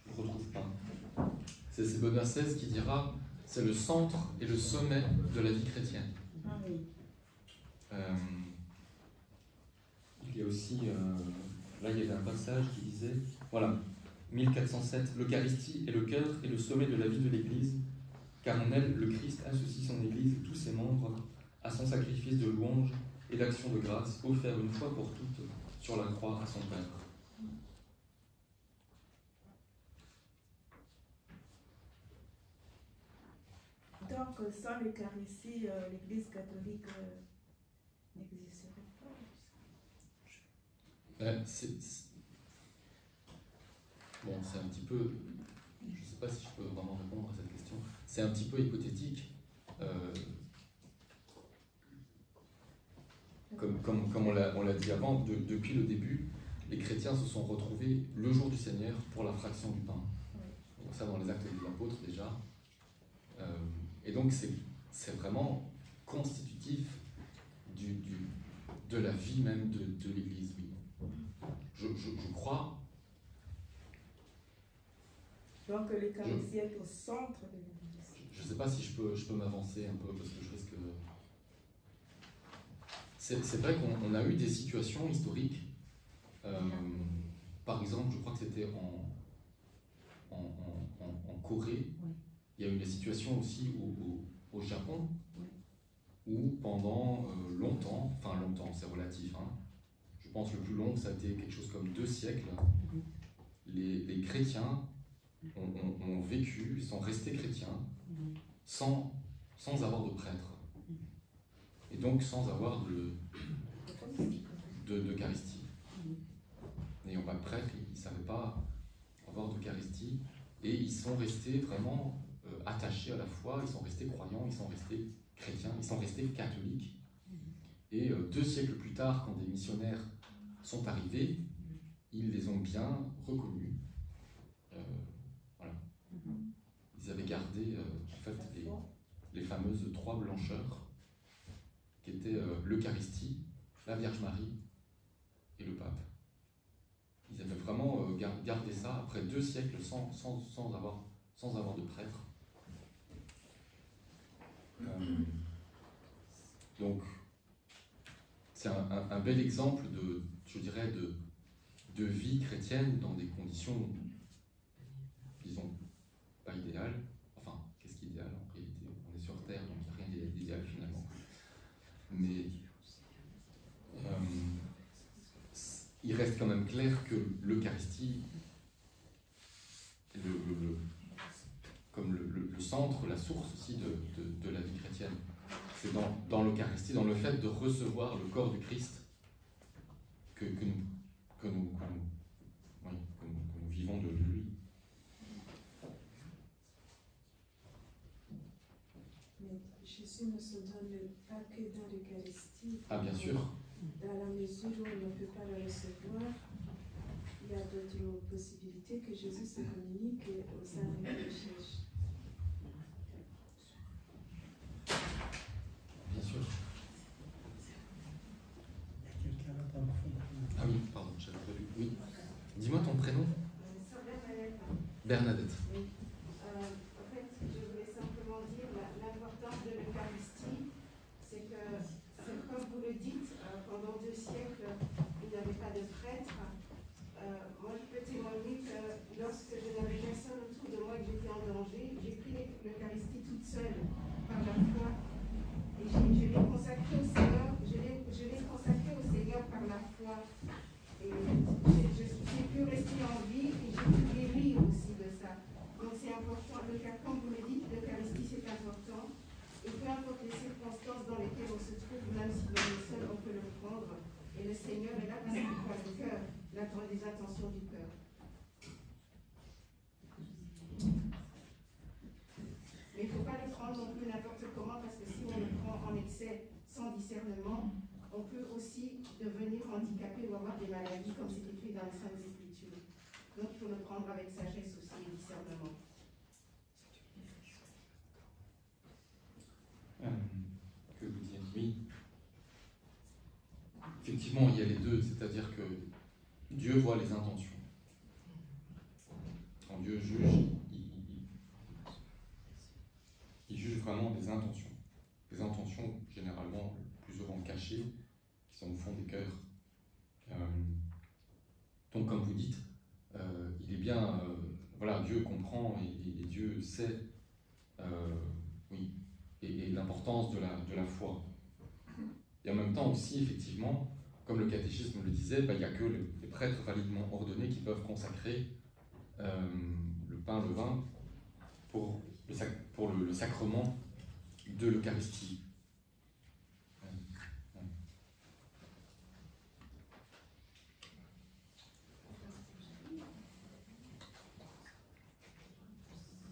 Je ne retrouve pas. C'est Benoît XVI qui dira c'est le centre et le sommet de la vie chrétienne. Ah oui. Il y a aussi, là il y avait un passage qui disait, voilà, 1407, l'Eucharistie est le cœur et le sommet de la vie de l'Église, car en elle, le Christ associe son Église et tous ses membres à son sacrifice de louange et d'action de grâce, offert une fois pour toutes sur la croix à son Père. Donc, sans l'Eucharistie, l'Église catholique n'existerait pas. Bon, c'est un petit peu, je ne sais pas si je peux vraiment répondre à cette question, c'est un petit peu hypothétique. Comme on l'a dit avant, depuis le début, les chrétiens se sont retrouvés le jour du Seigneur pour la fraction du pain. Donc ça dans les Actes des Apôtres déjà. Et donc c'est vraiment constitutif de la vie même de l'Église, oui. Je crois. Donc l'Eucharistie est au centre de l'Église. Je ne sais pas si je peux m'avancer un peu parce que je risque de... C'est vrai qu'on a eu des situations historiques. Par exemple, je crois que c'était en Corée. Oui. Il y a eu des situations aussi au Japon où pendant longtemps, enfin longtemps, c'est relatif, hein, je pense le plus long, ça a été quelque chose comme 2 siècles, les chrétiens ont vécu, sont restés chrétiens sans avoir de prêtre. Et donc sans avoir d'Eucharistie. N'ayant pas de prêtre, ils ne savaient pas avoir d'Eucharistie. Et ils sont restés vraiment attachés à la foi, ils sont restés croyants, ils sont restés chrétiens, ils sont restés catholiques. Et 2 siècles plus tard, quand des missionnaires sont arrivés, ils les ont bien reconnus. Voilà. Ils avaient gardé en fait les fameuses 3 blancheurs qui étaient l'Eucharistie, la Vierge Marie et le pape. Ils avaient vraiment gardé ça après 2 siècles sans avoir de prêtre. Donc, c'est un bel exemple je dirais, de vie chrétienne dans des conditions, disons, pas idéales. Enfin, qu'est-ce qui est idéal en réalité? On est sur Terre, donc il n'y a rien d'idéal finalement. Mais il reste quand même clair que l'Eucharistie, comme le centre, la source aussi de la vie chrétienne, c'est dans l'Eucharistie, dans le fait de recevoir le corps du Christ que nous vivons de lui. Mais Jésus ne se donne pas que dans l'Eucharistie. Ah, bien sûr. Dans la mesure où on ne peut pas le recevoir, il y a d'autres possibilités que Jésus se communique au sein de l'Église. Bien sûr. Il y a quelqu'un là dans le fond. Ah oui, pardon, j'avais pas vu. Oui. Dis-moi ton prénom. Bernadette. Oui. En fait, je voulais simplement dire l'importance de l'Eucharistie, c'est que, comme vous le dites, pendant 2 siècles, il n'y avait pas de prêtre. Moi, je peux témoigner que lorsque je n'avais personne autour de moi et que j'étais seul par la foi. Et je l'ai consacré au Seigneur, je l'ai consacré au Seigneur par la foi. Et j'ai pu rester en vie et j'ai pu guérir aussi de ça. Donc c'est important, comme vous le dites, l'Eucharistie c'est important. Et peu importe les circonstances dans lesquelles on se trouve, même si on est seul, on peut le prendre. Et le Seigneur est là parce qu'il voit le cœur, les intentions du cœur. Mais il ne faut pas le prendre non plus n'importe comment, parce que si on le prend en excès, sans discernement, on peut aussi devenir handicapé ou avoir des maladies, comme c'est écrit dans les Saintes Écritures. Donc il faut le prendre avec sagesse aussi et discernement. Que vous dire, oui. Effectivement, il y a les deux, c'est-à-dire que Dieu voit les intentions. Quand Dieu juge, il juge vraiment les intentions. Les intentions, généralement, plus souvent cachées, qui sont au fond des cœurs. Donc, comme vous dites, il est bien, voilà, Dieu comprend et Dieu sait, oui, et l'importance de la foi. Et en même temps aussi, effectivement, comme le catéchisme le disait, il n'y a que les prêtres validement ordonnés qui peuvent consacrer le pain, le vin pour le sacrement de l'Eucharistie.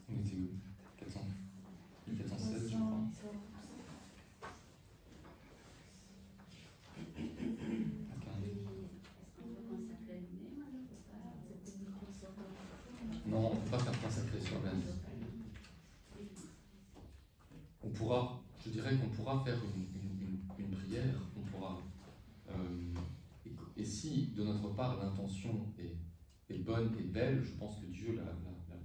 On était où 416, je crois. Non, on ne peut pas faire consacrer soi-même. On pourra, je dirais qu'on pourra faire une prière, on pourra, et si de notre part l'intention est bonne et belle, je pense que Dieu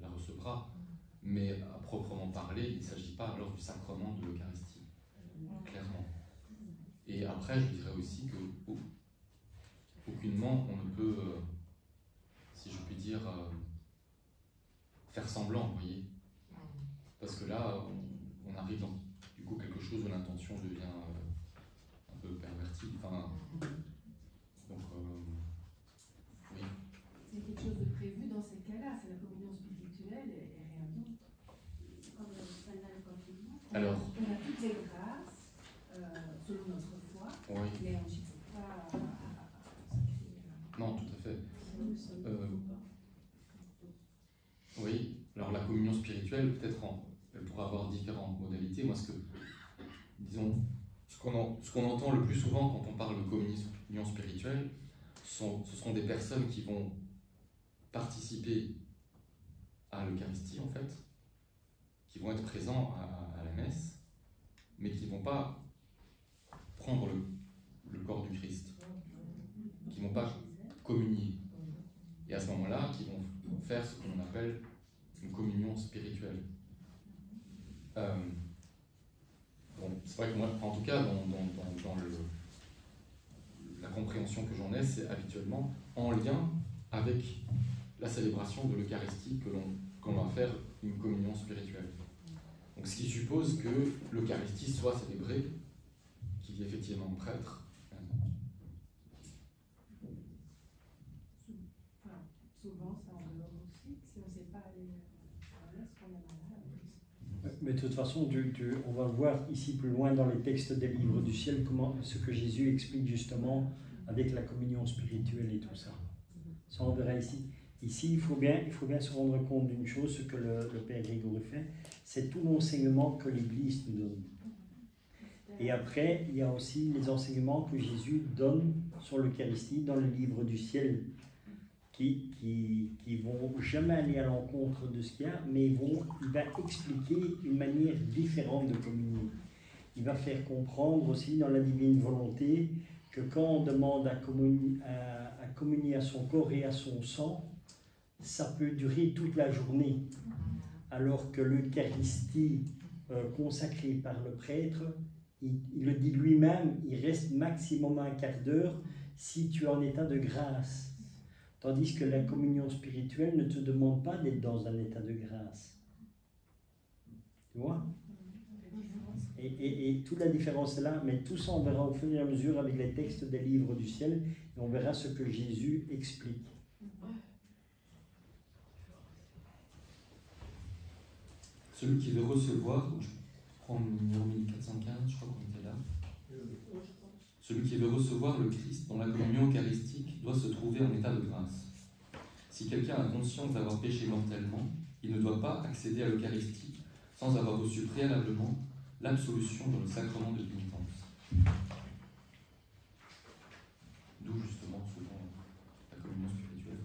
la recevra. Mais à proprement parler, il ne s'agit pas alors du sacrement de l'Eucharistie, clairement. Et après, je dirais aussi que aucunement on ne peut, si je puis dire, faire semblant, vous voyez. Parce que là, on arrive dans du coup quelque chose où l'intention devient un peu pervertie. Enfin, donc, oui. C'est quelque chose de prévu dans ces cas-là, c'est la communion spirituelle et rien d'autre. Alors, on a toutes les grâces selon notre foi, oui. mais on ne cherche pas à Non, tout à fait. Oui, alors la communion spirituelle, peut-être elle pourra avoir différentes modalités. Moi, disons, ce qu'on entend le plus souvent quand on parle de communion spirituelle, ce sont des personnes qui vont participer à l'Eucharistie, en fait, qui vont être présents à la messe, mais qui ne vont pas prendre le corps du Christ, qui ne vont pas communier. Et à ce moment-là, qui vont faire ce qu'on appelle une communion spirituelle. Bon, c'est vrai que moi, en tout cas, dans la compréhension que j'en ai, c'est habituellement en lien avec la célébration de l'Eucharistie qu'on va faire une communion spirituelle. Donc, ce qui suppose que l'Eucharistie soit célébrée, qu'il y ait effectivement un prêtre. souvent, ça en dehors aussi, si on ne sait pas aller à la messe, qu'on est malade. Mais de toute façon, on va le voir ici plus loin dans les textes des livres du ciel, ce que Jésus explique justement avec la communion spirituelle et tout ça. Ça, on verra ici. Ici, il faut bien se rendre compte d'une chose, ce que le Père Grégory fait, c'est tout l'enseignement que l'Église nous donne. Et après, il y a aussi les enseignements que Jésus donne sur l'Eucharistie dans le livre du ciel, qui vont jamais aller à l'encontre de ce qu'il y a, mais il va expliquer une manière différente de communier. Il va faire comprendre aussi dans la divine volonté que quand on demande à communier à son corps et à son sang, ça peut durer toute la journée, alors que l'Eucharistie consacrée par le prêtre, il le dit lui-même, il reste maximum un quart d'heure si tu es en état de grâce. Tandis que la communion spirituelle ne te demande pas d'être dans un état de grâce. Tu vois? Et toute la différence est là, mais tout ça on verra au fur et à mesure avec les textes des livres du ciel, et on verra ce que Jésus explique. Celui qui veut recevoir, donc je prends le numéro 1415, je crois qu'on était là. Celui qui veut recevoir le Christ dans la communion eucharistique doit se trouver en état de grâce. Si quelqu'un a conscience d'avoir péché mortellement, il ne doit pas accéder à l'Eucharistie sans avoir reçu préalablement l'absolution dans le sacrement de pénitence. D'où justement souvent la communion spirituelle.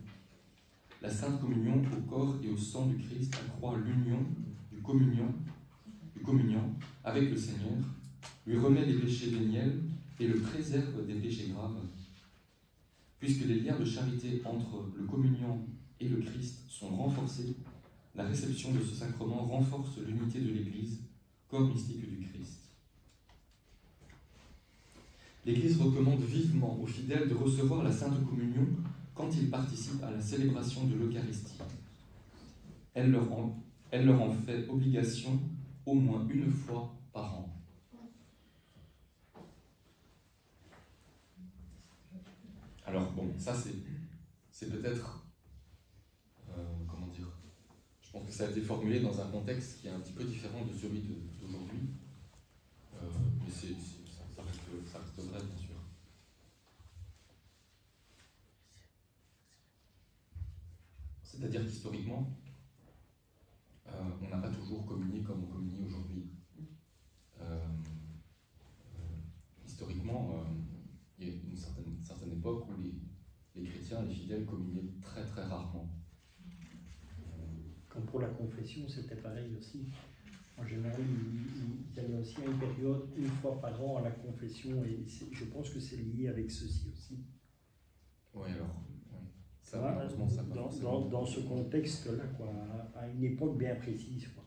La Sainte Communion au corps et au sang du Christ accroît l'union du communiant avec le Seigneur, lui remet des péchés véniels et le préserve des péchés graves. Puisque les liens de charité entre le communiant et le Christ sont renforcés, la réception de ce sacrement renforce l'unité de l'Église, corps mystique du Christ. L'Église recommande vivement aux fidèles de recevoir la Sainte Communion quand ils participent à la célébration de l'Eucharistie. Elle leur en fait obligation au moins une fois par an. Alors bon, ça c'est peut-être, comment dire, je pense que ça a été formulé dans un contexte qui est un petit peu différent de celui d'aujourd'hui, mais ça reste vrai bien sûr. C'est-à-dire qu'historiquement, on n'a pas toujours communié comme on communie aujourd'hui. Historiquement, il y a une certaine époque où les chrétiens, les fidèles communiaient très très rarement. Comme pour la confession, c'était pareil aussi. En général, il y avait aussi une période, une fois par an, à la confession, et je pense que c'est lié avec ceci aussi. Oui, alors, oui. Ça, Voilà, malheureusement, ça pas forcément. dans ce contexte-là, quoi, à une époque bien précise, quoi.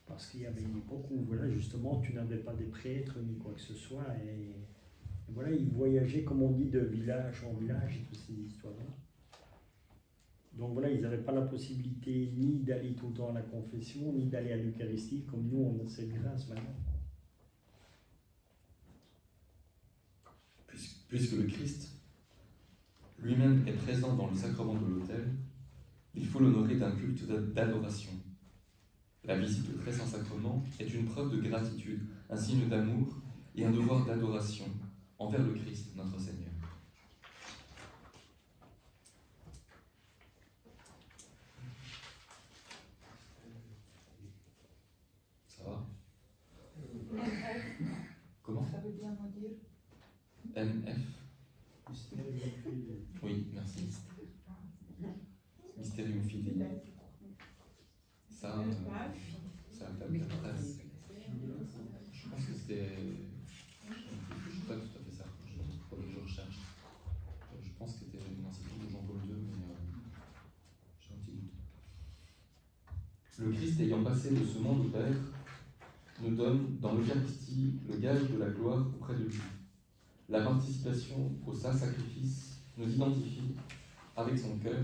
Parce qu'il y avait une époque où, voilà, justement, tu n'avais pas des prêtres ni quoi que ce soit, et voilà, ils voyageaient, comme on dit, de village en village, et toutes ces histoires-là. Donc voilà, ils n'avaient pas la possibilité ni d'aller tout le temps à la confession, ni d'aller à l'Eucharistie, comme nous, on a cette grâce maintenant. Puisque le Christ lui-même est présent dans le sacrement de l'autel, il faut l'honorer d'un culte d'adoration. La visite au très saint sacrement est une preuve de gratitude, un signe d'amour et un devoir d'adoration envers le Christ, notre Seigneur. Ça va? Comment? Ça veut bien m'en dire. MF. Oui, merci. Mysterium Fidei. Ça, c'est un thème 13. Je pense que c'était. Je ne sais pas tout à fait ça. Il faudrait que je recherche. Je pense que c'était une encyclique de Jean-Paul II, mais j'ai un petit doute. Le Christ ayant passé de ce monde au Père nous donne dans l'Eucharistie le gage de la gloire auprès de lui. La participation au saint sacrifice nous identifie avec son cœur,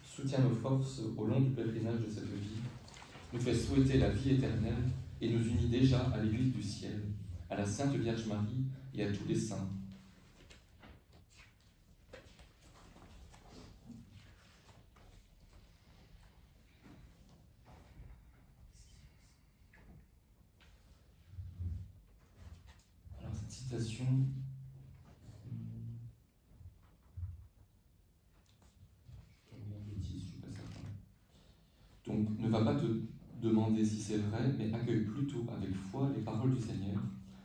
soutient nos forces au long du pèlerinage de cette vie, nous fait souhaiter la vie éternelle et nous unit déjà à l'Église du ciel, à la Sainte Vierge Marie et à tous les saints. Alors cette citation, donc, ne va pas te demander si c'est vrai, mais accueille plutôt avec foi les paroles du Seigneur,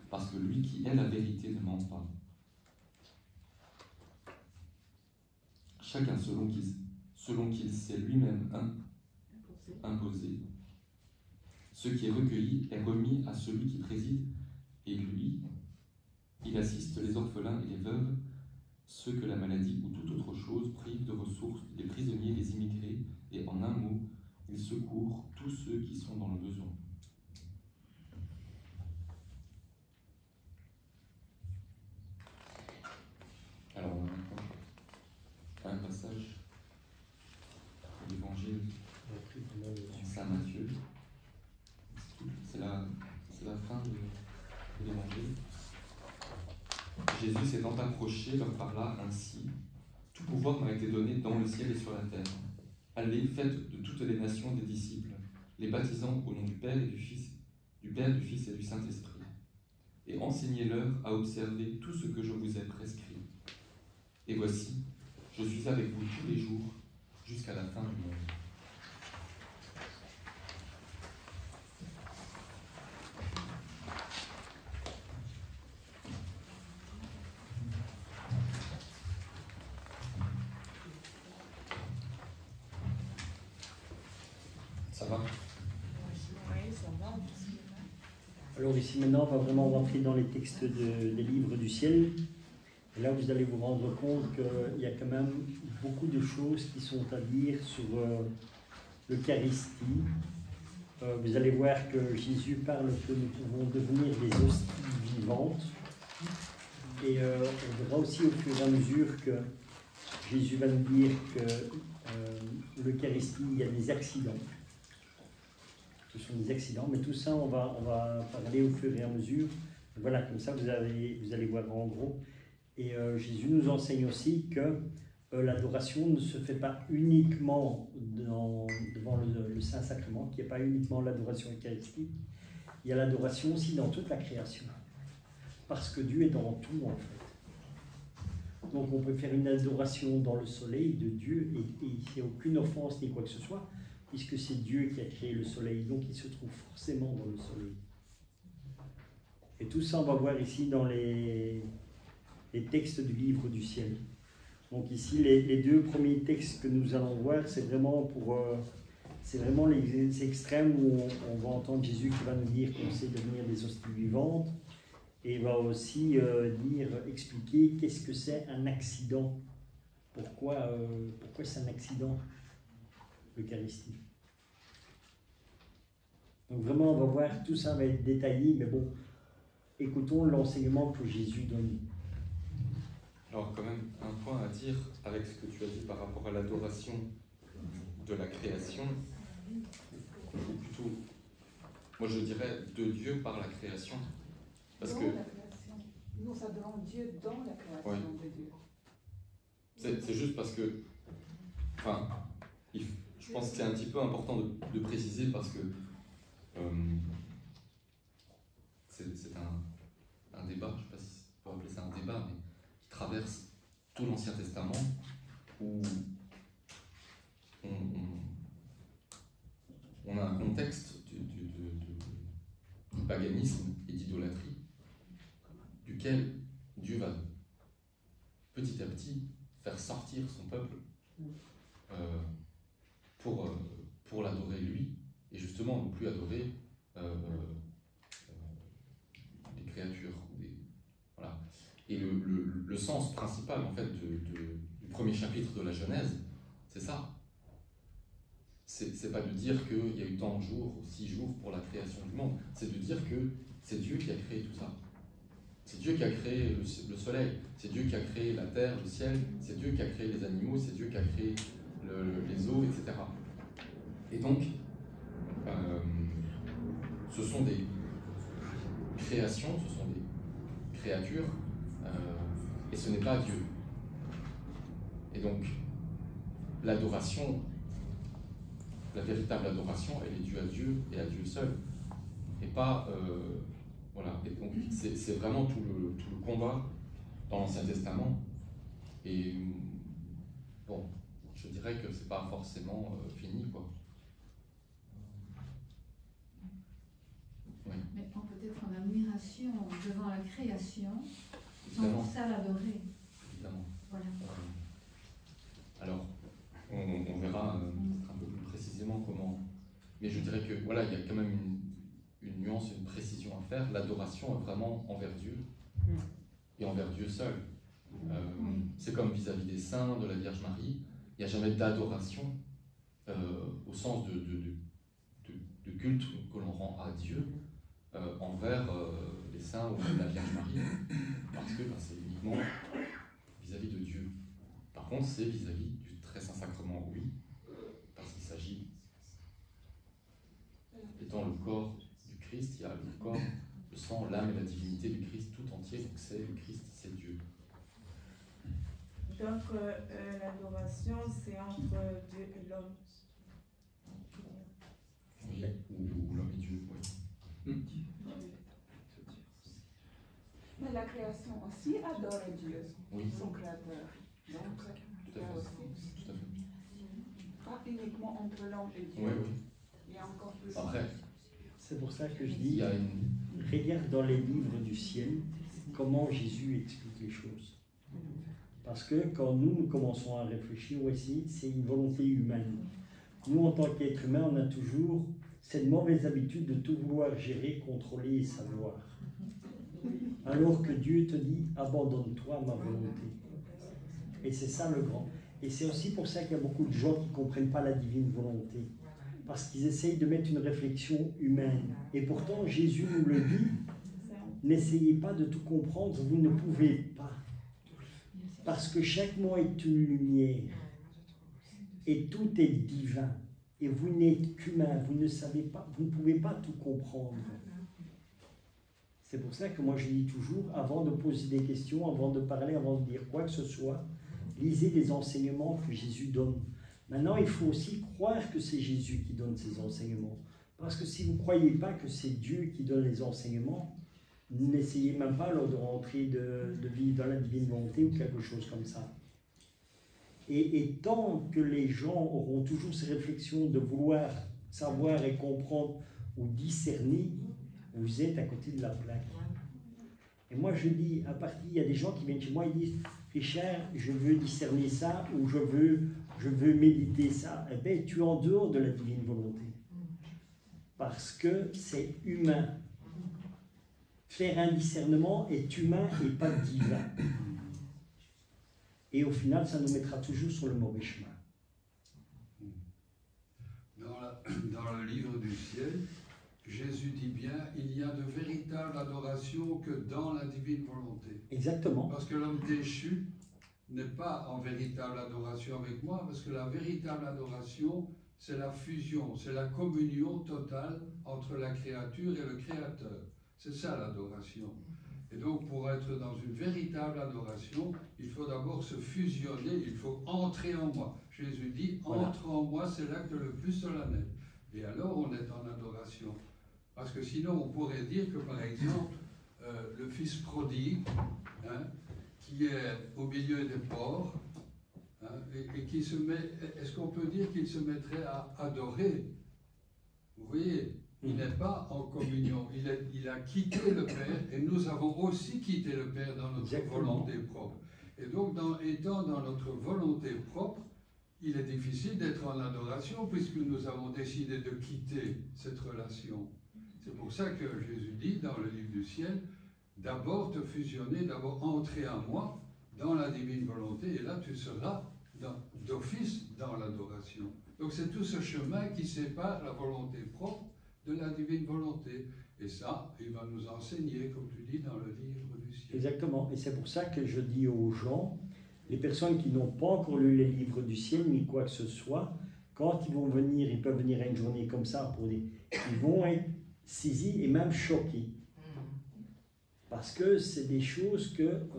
parce que lui qui est la vérité ne ment pas. Chacun selon qu'il s'est lui-même imposé. Ce qui est recueilli est remis à celui qui préside, et lui, il assiste les orphelins et les veuves, ceux que la maladie ou toute autre chose prive de ressources, les prisonniers, les immigrés, et en un mot, il secourt tous ceux qui sont dans le besoin. Alors, on a maintenant un passage de l'Évangile de Saint Matthieu. C'est la fin de l'Évangile. Jésus s'étant approché leur parla ainsi: tout pouvoir m'a été donné dans le ciel et sur la terre. Allez, faites de toutes les nations des disciples, les baptisant au nom du Père et du Fils et du Saint-Esprit, et enseignez-leur à observer tout ce que je vous ai prescrit. Et voici, je suis avec vous tous les jours jusqu'à la fin du monde. Ça va? Alors ici maintenant, on va vraiment rentrer dans les textes des livres du ciel. Et là, vous allez vous rendre compte qu'il y a quand même beaucoup de choses qui sont à dire sur l'Eucharistie. Vous allez voir que Jésus parle que nous pouvons devenir des hosties vivantes. Et on verra aussi au fur et à mesure que Jésus va nous dire que l'Eucharistie, il y a des accidents. Ce sont des accidents, mais tout ça, on va parler au fur et à mesure. Voilà, comme ça, vous allez voir en gros. Et Jésus nous enseigne aussi que l'adoration ne se fait pas uniquement devant le Saint-Sacrement, qu'il n'y a pas uniquement l'adoration eucharistique, il y a l'adoration aussi dans toute la création. Parce que Dieu est dans tout, en fait. Donc on peut faire une adoration dans le soleil de Dieu, et il n'y a aucune offense ni quoi que ce soit, puisque c'est Dieu qui a créé le soleil, donc il se trouve forcément dans le soleil. Et tout ça, on va voir ici dans les textes du livre du ciel. Donc ici, les deux premiers textes que nous allons voir, c'est vraiment les extrêmes où on va entendre Jésus qui va nous dire qu'on sait devenir des hosties vivantes, et il va aussi expliquer qu'est-ce que c'est un accident. Pourquoi c'est un accident, l'Eucharistie. Donc vraiment, on va voir, tout ça va être détaillé, mais bon, écoutons l'enseignement que Jésus donne. Alors quand même, un point à dire avec ce que tu as dit par rapport à l'adoration de la création, ou plutôt, moi je dirais de Dieu par la création. Parce dans que la création. Nous adorons Dieu dans la création oui. de Dieu. C'est juste parce que, enfin, je pense que c'est un petit peu important de préciser parce que c'est un débat, je ne sais pas si on peut appeler ça un débat, mais qui traverse tout l'Ancien Testament, où on a un contexte du paganisme et d'idolâtrie, duquel Dieu va petit à petit faire sortir son peuple pour l'adorer lui, et justement ne plus adorer les créatures. Voilà. Et le sens principal en fait du premier chapitre de la Genèse, c'est ça. C'est pas de dire qu'il y a eu tant de jours, 6 jours pour la création du monde, c'est de dire que c'est Dieu qui a créé tout ça. C'est Dieu qui a créé le soleil, c'est Dieu qui a créé la terre, le ciel, c'est Dieu qui a créé les animaux, c'est Dieu qui a créé les eaux, etc. Et donc, ce sont des créations, ce sont des créatures, et ce n'est pas Dieu. Et donc, l'adoration, la véritable adoration, elle est due à Dieu et à Dieu seul, et pas... voilà, et donc c'est vraiment tout le combat dans l'Ancien Testament. Et bon, je dirais que c'est pas forcément fini, quoi. Oui. Mais on peut être en admiration devant la création Évidemment. sans ça l'adorer. Évidemment. Voilà. Alors, on verra peut-être un peu plus précisément comment. Mais je dirais que voilà, il y a quand même une nuance, une précision à faire. L'adoration est vraiment envers Dieu et envers Dieu seul. C'est comme vis-à-vis des saints, de la Vierge Marie. Il n'y a jamais d'adoration au sens de culte que l'on rend à Dieu envers les saints ou la Vierge Marie, parce que c'est uniquement vis-à-vis de Dieu. Par contre, c'est vis-à-vis du très saint sacrement, oui, parce qu'il s'agit, étant le corps du Christ, il y a le corps, le sang, l'âme et la divinité du Christ tout entier. Donc c'est le Christ, c'est Dieu. Donc, l'adoration, c'est entre Dieu et l'homme. Oui. Ou l'homme et Dieu, oui. Mais la création aussi adore Dieu, Oui. son créateur. Donc, Tout à là fait. aussi, Tout à fait. pas uniquement entre l'homme et Dieu. Oui, oui. Il y a encore plus. Après, C'est pour ça que je il dis, y a une... regarde dans les livres du ciel comment Jésus explique les choses. Parce que quand nous commençons à réfléchir aussi, c'est une volonté humaine. Nous, en tant qu'êtres humains, on a toujours cette mauvaise habitude de tout vouloir gérer, contrôler et savoir. Alors que Dieu te dit, abandonne-toi à ma volonté. Et c'est ça le grand. Et c'est aussi pour ça qu'il y a beaucoup de gens qui ne comprennent pas la divine volonté. Parce qu'ils essayent de mettre une réflexion humaine. Et pourtant, Jésus nous le dit, n'essayez pas de tout comprendre, vous ne pouvez pas. Parce que chaque mot est une lumière. Et tout est divin. Et vous n'êtes qu'humain, vous ne savez pas, vous ne pouvez pas tout comprendre. C'est pour ça que moi je dis toujours, avant de poser des questions, avant de parler, avant de dire quoi que ce soit, lisez les enseignements que Jésus donne. Maintenant, il faut aussi croire que c'est Jésus qui donne ces enseignements. Parce que si vous ne croyez pas que c'est Dieu qui donne les enseignements, n'essayez même pas alors de rentrer, de vivre dans la divine volonté ou quelque chose comme ça. Et tant que les gens auront toujours ces réflexions de vouloir savoir et comprendre ou discerner, vous êtes à côté de la plaque. Et moi je dis, à partir, il y a des gens qui viennent chez moi et disent, Richard, je veux discerner ça ou je veux méditer ça. Eh bien, tu es en dehors de la divine volonté. Parce que c'est humain. Faire un discernement est humain et pas divin. Et au final, ça nous mettra toujours sur le mauvais chemin. Dans le livre du ciel, Jésus dit bien, il y a de véritables adorations que dans la divine volonté. Exactement. Parce que l'homme déchu n'est pas en véritable adoration avec moi, parce que la véritable adoration, c'est la fusion, c'est la communion totale entre la créature et le Créateur. C'est ça l'adoration. Et donc, pour être dans une véritable adoration, il faut d'abord se fusionner, il faut entrer en moi. Jésus dit, entre en moi, c'est l'acte le plus solennel. Et alors, on est en adoration. Parce que sinon, on pourrait dire que, par exemple, le fils prodigue, hein, qui est au milieu des porcs, hein, et qui se met, est-ce qu'on peut dire qu'il se mettrait à adorer? Vous voyez, il n'est pas en communion, il a quitté le Père, et nous avons aussi quitté le Père dans notre volonté propre. Et donc, étant dans notre volonté propre, il est difficile d'être en adoration, puisque nous avons décidé de quitter cette relation. C'est pour ça que Jésus dit dans le livre du ciel, d'abord te fusionner, d'abord entrer en moi, dans la divine volonté, et là tu seras d'office dans l'adoration. Donc c'est tout ce chemin qui sépare la volonté propre de la divine volonté. Et ça, il va nous enseigner, comme tu dis, dans le livre du ciel. Exactement. Et c'est pour ça que je dis aux gens, les personnes qui n'ont pas encore lu les livres du ciel, ni quoi que ce soit, quand ils vont venir, ils peuvent venir à une journée comme ça, ils vont être saisis et même choqués. Parce que c'est des choses que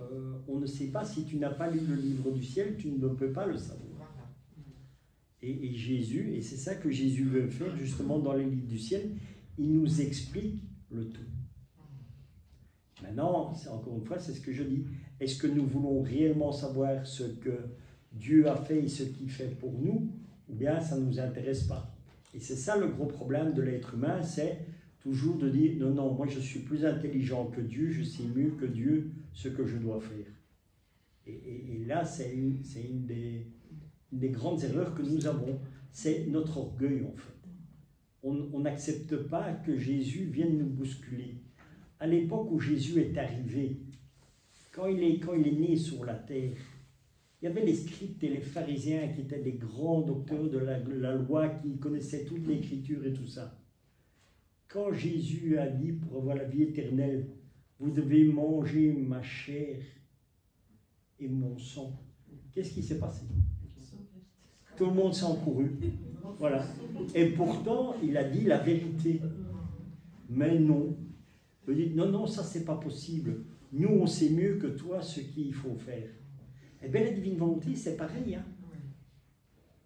on ne sait pas. Si tu n'as pas lu le livre du ciel, tu ne peux pas le savoir. Et Jésus, et c'est ça que Jésus veut faire justement dans les livres du ciel, il nous explique le tout. Maintenant, encore une fois, c'est ce que je dis. Est-ce que nous voulons réellement savoir ce que Dieu a fait et ce qu'il fait pour nous, ou bien ça ne nous intéresse pas? Et c'est ça le gros problème de l'être humain, c'est toujours de dire, non, non, moi je suis plus intelligent que Dieu, je sais mieux que Dieu ce que je dois faire. Et là, c'est une des grandes erreurs que nous avons, c'est notre orgueil en fait. On n'accepte pas que Jésus vienne nous bousculer. À l'époque où Jésus est arrivé, quand il est né sur la terre, il y avait les scribes et les pharisiens qui étaient des grands docteurs de la loi, qui connaissaient toute l'écriture et tout ça. Quand Jésus a dit pour avoir la vie éternelle, vous devez manger ma chair et mon sang, qu'est-ce qui s'est passé? Tout le monde s'est encouru. Voilà. Et pourtant, il a dit la vérité. Mais non. Vous dites, non, non, ça c'est pas possible. Nous, on sait mieux que toi ce qu'il faut faire. Eh bien, la divine volonté, c'est pareil. Hein.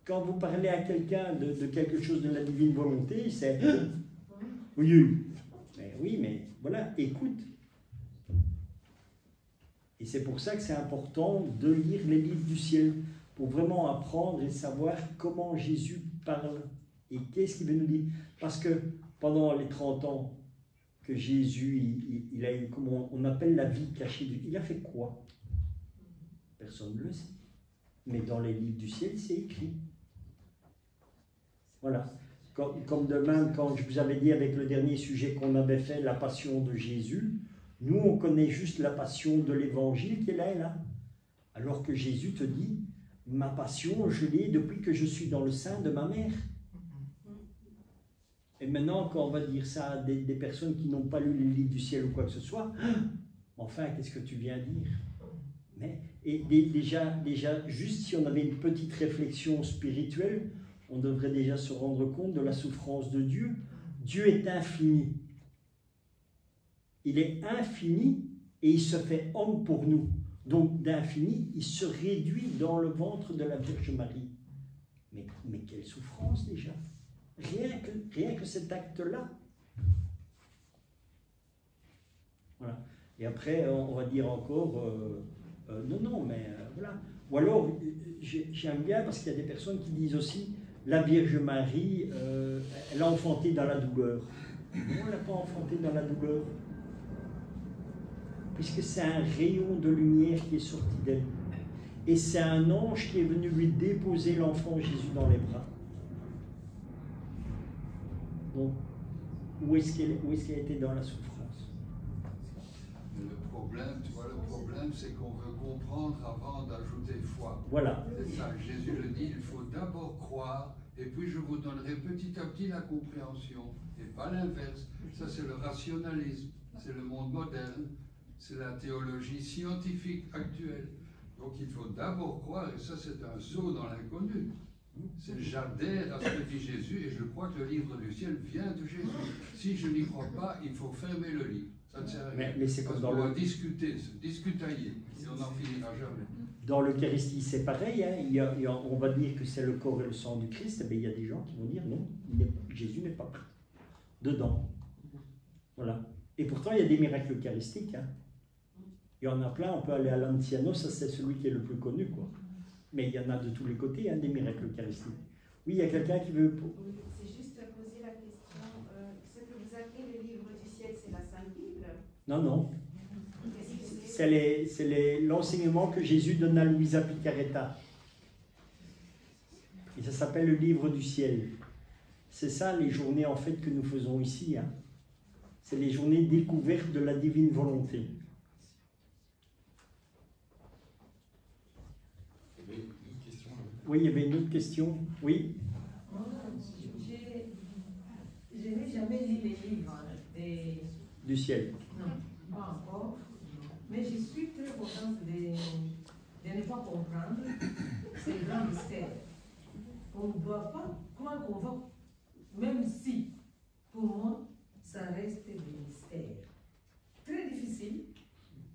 Quand vous parlez à quelqu'un de quelque chose de la divine volonté, c'est... Oui, mais voilà, écoute. Et c'est pour ça que c'est important de lire les livres du ciel, pour vraiment apprendre et savoir comment Jésus parle et qu'est-ce qu'il veut nous dire. Parce que pendant les 30 ans que Jésus, il a eu, comment on appelle la vie cachée, il a fait quoi? Personne ne le sait. Mais dans les livres du ciel, c'est écrit. Voilà. Comme demain, quand je vous avais dit avec le dernier sujet qu'on avait fait, la passion de Jésus, nous, on connaît juste la passion de l'évangile qui est là. Alors que Jésus te dit, ma passion, je l'ai depuis que je suis dans le sein de ma mère. Et maintenant, quand on va dire ça à des personnes qui n'ont pas lu les livres du ciel ou quoi que ce soit, enfin, qu'est-ce que tu viens dire? Et déjà, juste si on avait une petite réflexion spirituelle, on devrait déjà se rendre compte de la souffrance de Dieu. Dieu est infini. Il est infini et il se fait homme pour nous. Donc d'infini, il se réduit dans le ventre de la Vierge Marie. Mais quelle souffrance déjà! Rien que cet acte-là. Voilà. Et après, on va dire encore, non, mais voilà. Ou alors, j'aime bien parce qu'il y a des personnes qui disent aussi, la Vierge Marie, elle a enfanté dans la douleur. Non, elle n'a pas enfanté dans la douleur. Puisque c'est un rayon de lumière qui est sorti d'elle. Et c'est un ange qui est venu lui déposer l'enfant Jésus dans les bras. Donc, où est-ce qu'elle a été dans la souffrance? Le problème, c'est qu'on veut comprendre avant d'ajouter foi. Voilà. C'est ça, Jésus le dit, il faut d'abord croire, et puis je vous donnerai petit à petit la compréhension, et pas l'inverse. Ça, c'est le rationalisme, c'est le monde moderne, c'est la théologie scientifique actuelle. Donc il faut d'abord croire, et ça c'est un saut dans l'inconnu. J'adhère à ce que dit Jésus, et je crois que le livre du ciel vient de Jésus. Si je n'y crois pas, il faut fermer le livre. Ça ne sert à rien. Mais c'est comme dans on va discuter, se discutailler, et on n'en finira jamais. Dans l'Eucharistie, c'est pareil. Hein. On va dire que c'est le corps et le sang du Christ, mais il y a des gens qui vont dire non, Jésus n'est pas pris dedans. Voilà. Et pourtant, il y a des miracles eucharistiques. Hein. Il y en a plein, on peut aller à l'Anciano, ça c'est celui qui est le plus connu, quoi. Mais il y en a de tous les côtés, hein, des miracles eucharistiques. Oui, il y a quelqu'un qui veut... C'est juste poser la question, ce que vous appelez le livre du ciel, c'est la Sainte Bible? Non. C'est l'enseignement que Jésus donne à Luisa Picaretta. Et ça s'appelle le livre du ciel. C'est ça les journées en fait que nous faisons ici. Hein. C'est les journées découvertes de la divine volonté. Oui, il y avait une autre question. Oui. Je n'ai jamais lu les livres du ciel. Non, pas encore. Mais je suis très contente de ne pas comprendre ces grands mystères. On ne doit pas croire qu'on va, même si, pour moi, ça reste des mystères. Très difficile.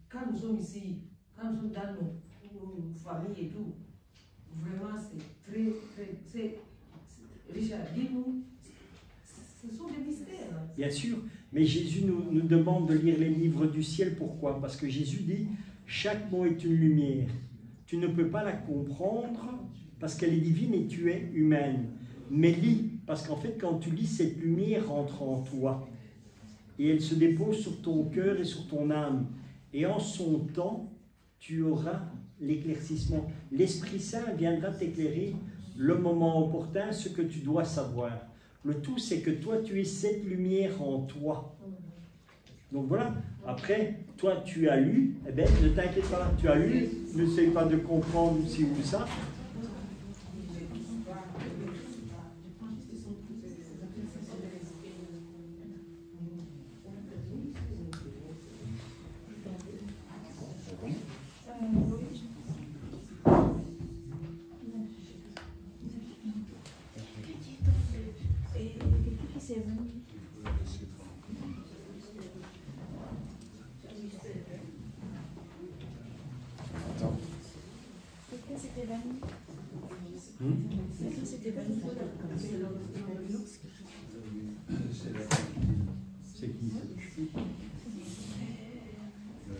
Quand nous sommes ici, quand nous sommes dans nos familles et tout, vraiment, c'est très... Richard, dis-nous, ce sont des mystères. Bien sûr, mais Jésus nous demande de lire les livres du ciel. Pourquoi? Parce que Jésus dit, chaque mot est une lumière. Tu ne peux pas la comprendre parce qu'elle est divine et tu es humaine. Mais lis, parce qu'en fait, quand tu lis, cette lumière entre en toi. Et elle se dépose sur ton cœur et sur ton âme. Et en son temps, tu auras l'éclaircissement. L'Esprit Saint viendra t'éclairer le moment opportun, ce que tu dois savoir. Le tout, c'est que toi, tu aies cette lumière en toi. Donc voilà. Après, toi, tu as lu. Eh bien, ne t'inquiète pas. Tu as lu. N'essaye pas de comprendre ci ou ça. C'était pas une fois C'est qui ça?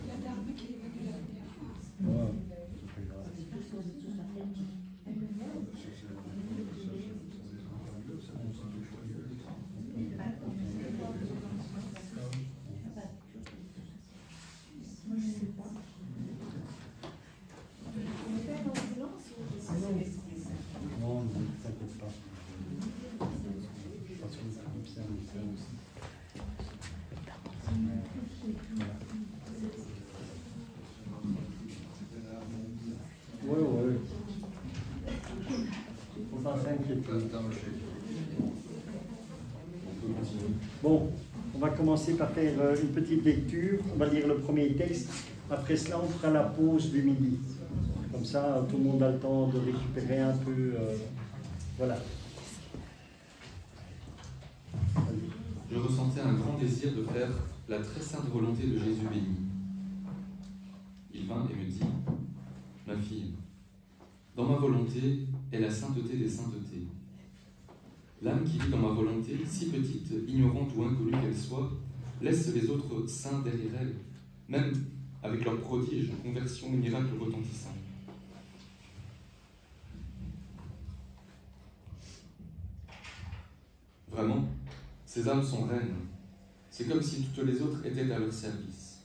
La dame qui est venue la dernière fois. Ouais. Non, ne t'inquiète pas. Parce que ça observe ça aussi. Oui, oui. Faut pas s'inquiéter. Bon, on va commencer par faire une petite lecture. On va lire le premier texte. Après cela, on fera la pause du midi. Comme ça, tout le monde a le temps de récupérer un peu. Voilà. Je ressentais un grand désir de faire la très sainte volonté de Jésus béni. Il vint et me dit, ma fille, dans ma volonté est la sainteté des saintetés. L'âme qui vit dans ma volonté, si petite, ignorante ou inconnue qu'elle soit, laisse les autres saints derrière elle, même avec leurs prodiges, conversions et miracles retentissants. Vraiment, ces âmes sont reines. C'est comme si toutes les autres étaient à leur service.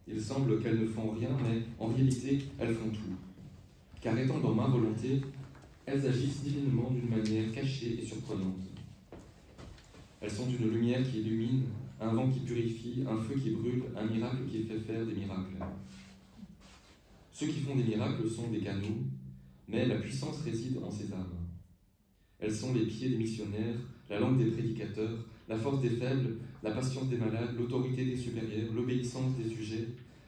Il semble qu'elles ne font rien, mais en réalité, elles font tout. Car étant dans ma volonté, elles agissent divinement d'une manière cachée et surprenante. Elles sont une lumière qui illumine, un vent qui purifie, un feu qui brûle, un miracle qui fait faire des miracles. Ceux qui font des miracles sont des canaux, mais la puissance réside en ces âmes. Elles sont les pieds des missionnaires, la langue des prédicateurs, la force des faibles, la patience des malades, l'autorité des supérieurs, l'obéissance des sujets,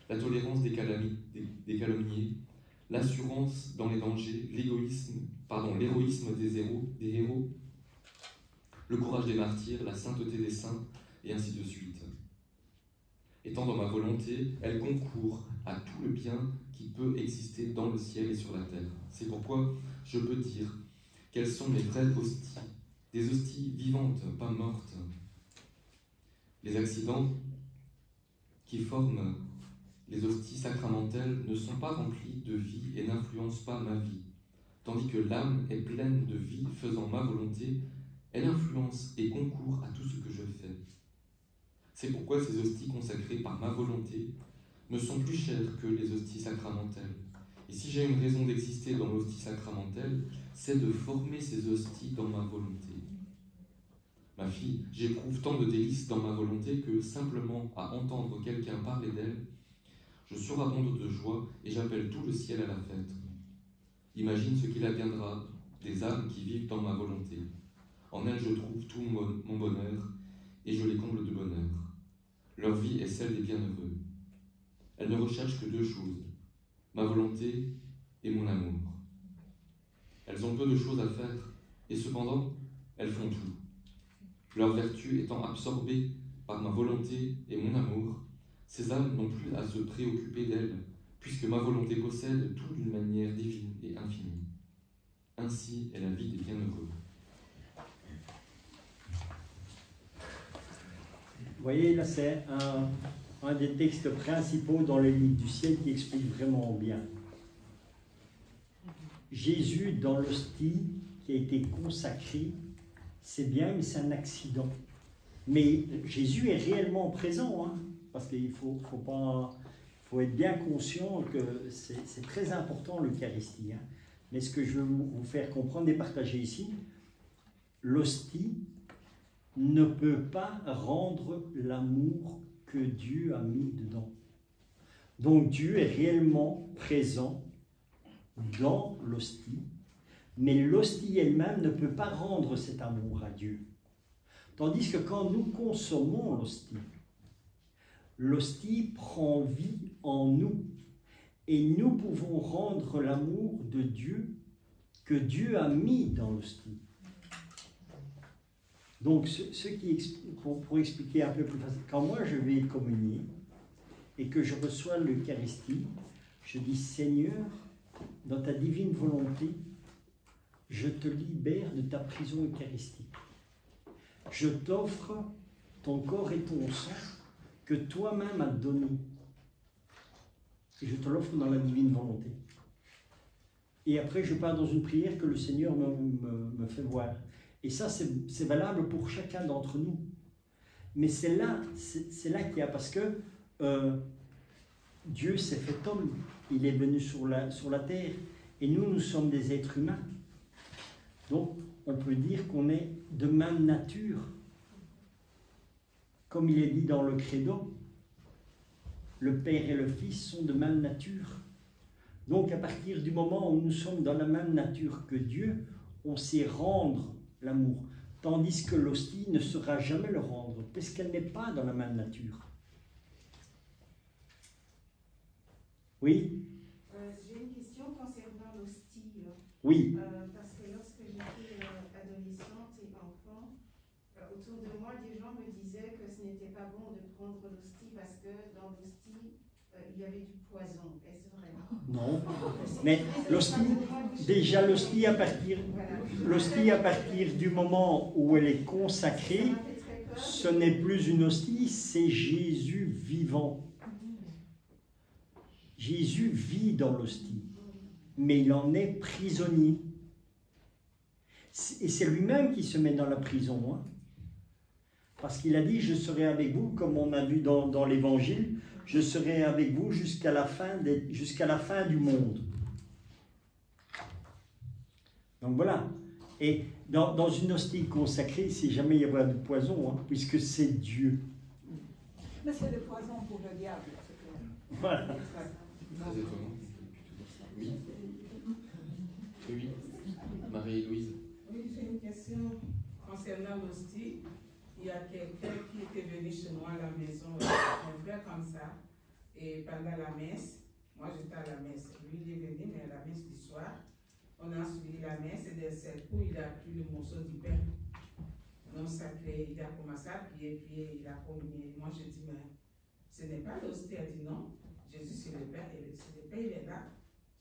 la tolérance des calomniés, l'assurance dans les dangers, l'héroïsme des héros, le courage des martyrs, la sainteté des saints, et ainsi de suite. Étant dans ma volonté, elle concourt à tout le bien qui peut exister dans le ciel et sur la terre. C'est pourquoi je peux dire qu'elles sont mes vraies hosties, des hosties vivantes, pas mortes. Les accidents qui forment les hosties sacramentelles ne sont pas remplis de vie et n'influencent pas ma vie, tandis que l'âme est pleine de vie faisant ma volonté, elle influence et concourt à tout ce que je fais. C'est pourquoi ces hosties consacrées par ma volonté me sont plus chères que les hosties sacramentelles. Et si j'ai une raison d'exister dans l'hostie sacramentelle, c'est de former ces hosties dans ma volonté. Ma fille, j'éprouve tant de délices dans ma volonté que simplement à entendre quelqu'un parler d'elle, je surabonde de joie et j'appelle tout le ciel à la fête. Imagine ce qu'il adviendra des âmes qui vivent dans ma volonté. En elles, je trouve tout mon bonheur et je les comble de bonheur. Leur vie est celle des bienheureux. Elles ne recherchent que deux choses, ma volonté et mon amour. Elles ont peu de choses à faire et cependant, elles font tout. Leur vertu étant absorbée par ma volonté et mon amour, ces âmes n'ont plus à se préoccuper d'elles, puisque ma volonté possède tout d'une manière divine et infinie. Ainsi est la vie des bienheureux. Vous voyez, là, c'est un des textes principaux dans le livre du ciel qui explique vraiment bien. Jésus, dans l'hostie qui a été consacrée, c'est bien, mais c'est un accident. Mais Jésus est réellement présent, hein, parce qu'il faut être bien conscient que c'est très important l'Eucharistie. Hein. Mais ce que je veux vous faire comprendre et partager ici, l'hostie ne peut pas rendre l'amour que Dieu a mis dedans. Donc Dieu est réellement présent dans l'hostie, mais l'hostie elle-même ne peut pas rendre cet amour à Dieu. Tandis que quand nous consommons l'hostie prend vie en nous et nous pouvons rendre l'amour de Dieu que Dieu a mis dans l'hostie. Donc, pour expliquer un peu plus facile, quand moi je vais communier et que je reçois l'Eucharistie, je dis Seigneur, dans ta divine volonté, je te libère de ta prison eucharistique. Je t'offre ton corps et ton sang que toi-même as donné. Et je te l'offre dans la divine volonté. Et après, je pars dans une prière que le Seigneur me fait voir. Et ça, c'est valable pour chacun d'entre nous. Mais c'est là qu'il y a, parce que Dieu s'est fait homme. Il est venu sur la terre. Et nous sommes des êtres humains. Donc, on peut dire qu'on est de même nature. Comme il est dit dans le credo, le Père et le Fils sont de même nature. Donc, à partir du moment où nous sommes dans la même nature que Dieu, on sait rendre l'amour. Tandis que l'hostie ne saura jamais le rendre, parce qu'elle n'est pas dans la même nature. Oui? J'ai une question concernant l'hostie. Oui. Parce que lorsque j'étais adolescente et enfant, autour de moi, des gens me disaient que ce n'était pas bon de prendre l'hostie parce que dans l'hostie, il y avait du poison. Est-ce vrai? Non. Mais l'hostie, déjà l'hostie à partir du moment où elle est consacrée, ce n'est plus une hostie, c'est Jésus vivant. Jésus vit dans l'hostie, mais il en est prisonnier. Et c'est lui-même qui se met dans la prison. Hein. Parce qu'il a dit, je serai avec vous, comme on a vu dans l'Évangile, je serai avec vous jusqu'à la fin du monde. Donc voilà. Et dans une hostie consacrée, c'est jamais y avoir de poison, hein, puisque c'est Dieu. Mais c'est le poison pour le diable. Voilà. Très étonnant. Oui. Oui. Marie-Louise. Oui, j'ai une question concernant l'hostie. Il y a quelqu'un qui était venu chez moi à la maison, un frère comme ça, et pendant la messe, moi j'étais à la messe, lui il est venu, mais à la messe du soir, on a suivi la messe, et de ce coup il a pris le morceau du pain non sacré, il a commencé à prier, il a communié. Moi je dis, mais ce n'est pas l'hostie. Elle dit non, Jésus c'est le pain, et si le pain il est là,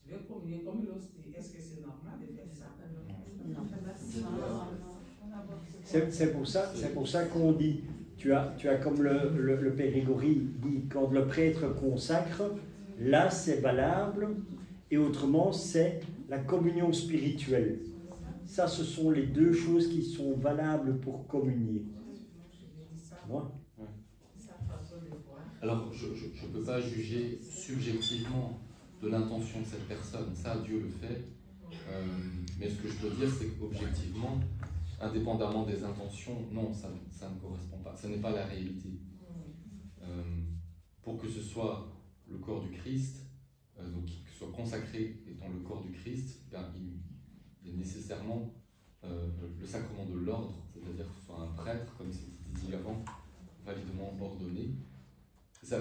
je vais communier comme l'hostie. Est-ce que c'est normal de faire ça? C'est pour ça qu'on dit, tu as comme le Père Grégory dit, quand le prêtre consacre, là c'est valable, et autrement c'est la communion spirituelle. Ça, ce sont les deux choses qui sont valables pour communier. Moi? Alors, je ne peux pas juger subjectivement de l'intention de cette personne, ça Dieu le fait, mais ce que je peux dire, c'est qu'objectivement, indépendamment des intentions, non, ça ne correspond pas, ce n'est pas la réalité. Pour que ce soit le corps du Christ, donc que ce soit consacré étant le corps du Christ, ben, il est nécessairement le sacrement de l'ordre, c'est-à-dire que ce soit un prêtre, comme c'était dit avant, validement ordonné. Ça,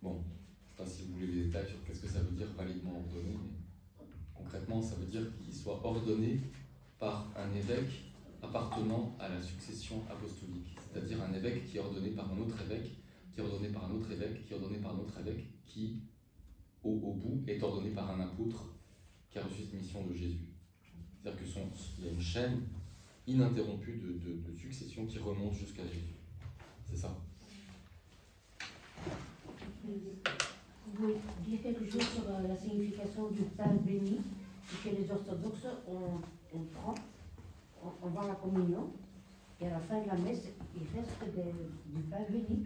bon, je ne sais pas si vous voulez les détails sur qu'est-ce que ça veut dire validement ordonné, mais concrètement, ça veut dire qu'il soit ordonné par un évêque appartenant à la succession apostolique, c'est-à-dire un évêque qui est ordonné par un autre évêque, qui est ordonné par un autre évêque, qui est ordonné par un autre évêque, qui, au bout, est ordonné par un apôtre qui a reçu cette mission de Jésus. C'est-à-dire qu'il y a une chaîne ininterrompue de succession qui remonte jusqu'à Jésus. C'est ça. Vous dire quelque chose sur la signification du pain béni, que les orthodoxes, on prend, on va à la communion, et à la fin de la messe, il reste du pain béni.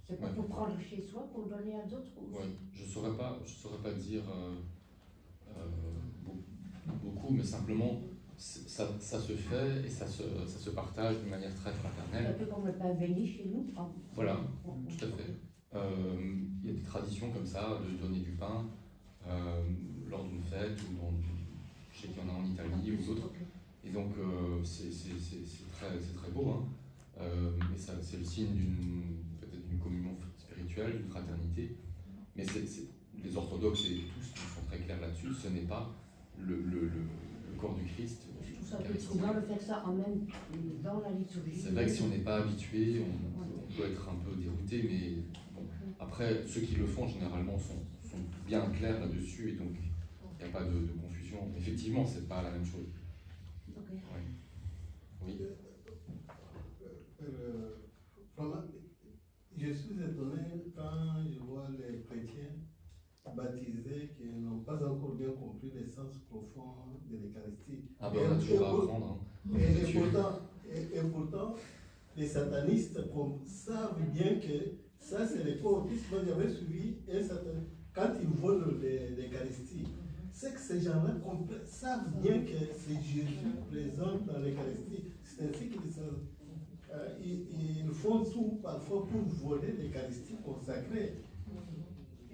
C'est pas pour prendre chez soi, pour donner à d'autres aussi. Oui, je saurais pas dire beaucoup, mais simplement, ça se fait et ça se partage de manière très fraternelle. Un peu comme le pain béni chez nous. Voilà, tout à fait. Il y a des traditions comme ça, de donner du pain lors d'une fête, ou je sais qu'il y en a en Italie ou d'autres. Et donc, c'est très beau. Hein. Mais c'est le signe peut-être d'une communion spirituelle, d'une fraternité. Mais les orthodoxes et tous sont très clairs là-dessus, ce n'est pas le corps du Christ. On doit le faire ça en même dans la liturgie. C'est vrai que si on n'est pas habitué, on peut être un peu dérouté, mais bon, après, ceux qui le font généralement sont bien clairs là-dessus, et donc il n'y a pas de confusion. Effectivement, c'est pas la même chose. Okay. Oui. Je suis étonné quand je vois les chrétiens baptisés qui n'ont pas encore bien compris le sens profond de l'Eucharistie. Ah ben, on a toujours à apprendre. Hein. Et pourtant, les satanistes savent bien que ça, c'est les cooptistes. Moi, j'avais suivi un sataniste. Quand ils volent l'Eucharistie, c'est que ces gens-là savent bien que c'est Jésus présent dans l'Eucharistie. C'est ainsi qu'ils savent. Ils font tout parfois pour voler l'Eucharistie consacrée.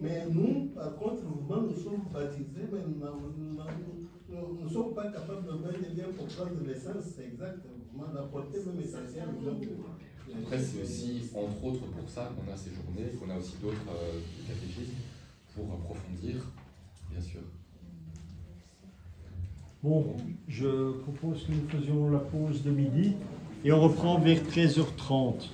Mais nous, par contre, nous sommes baptisés, mais nous ne sommes pas capables de bien comprendre l'essence exacte, la portée même essentielle. Après, c'est aussi, entre autres, pour ça qu'on a ces journées, qu'on a aussi d'autres catéchismes pour approfondir, bien sûr. Bon, je propose que nous faisions la pause de midi et on reprend vers 13h30.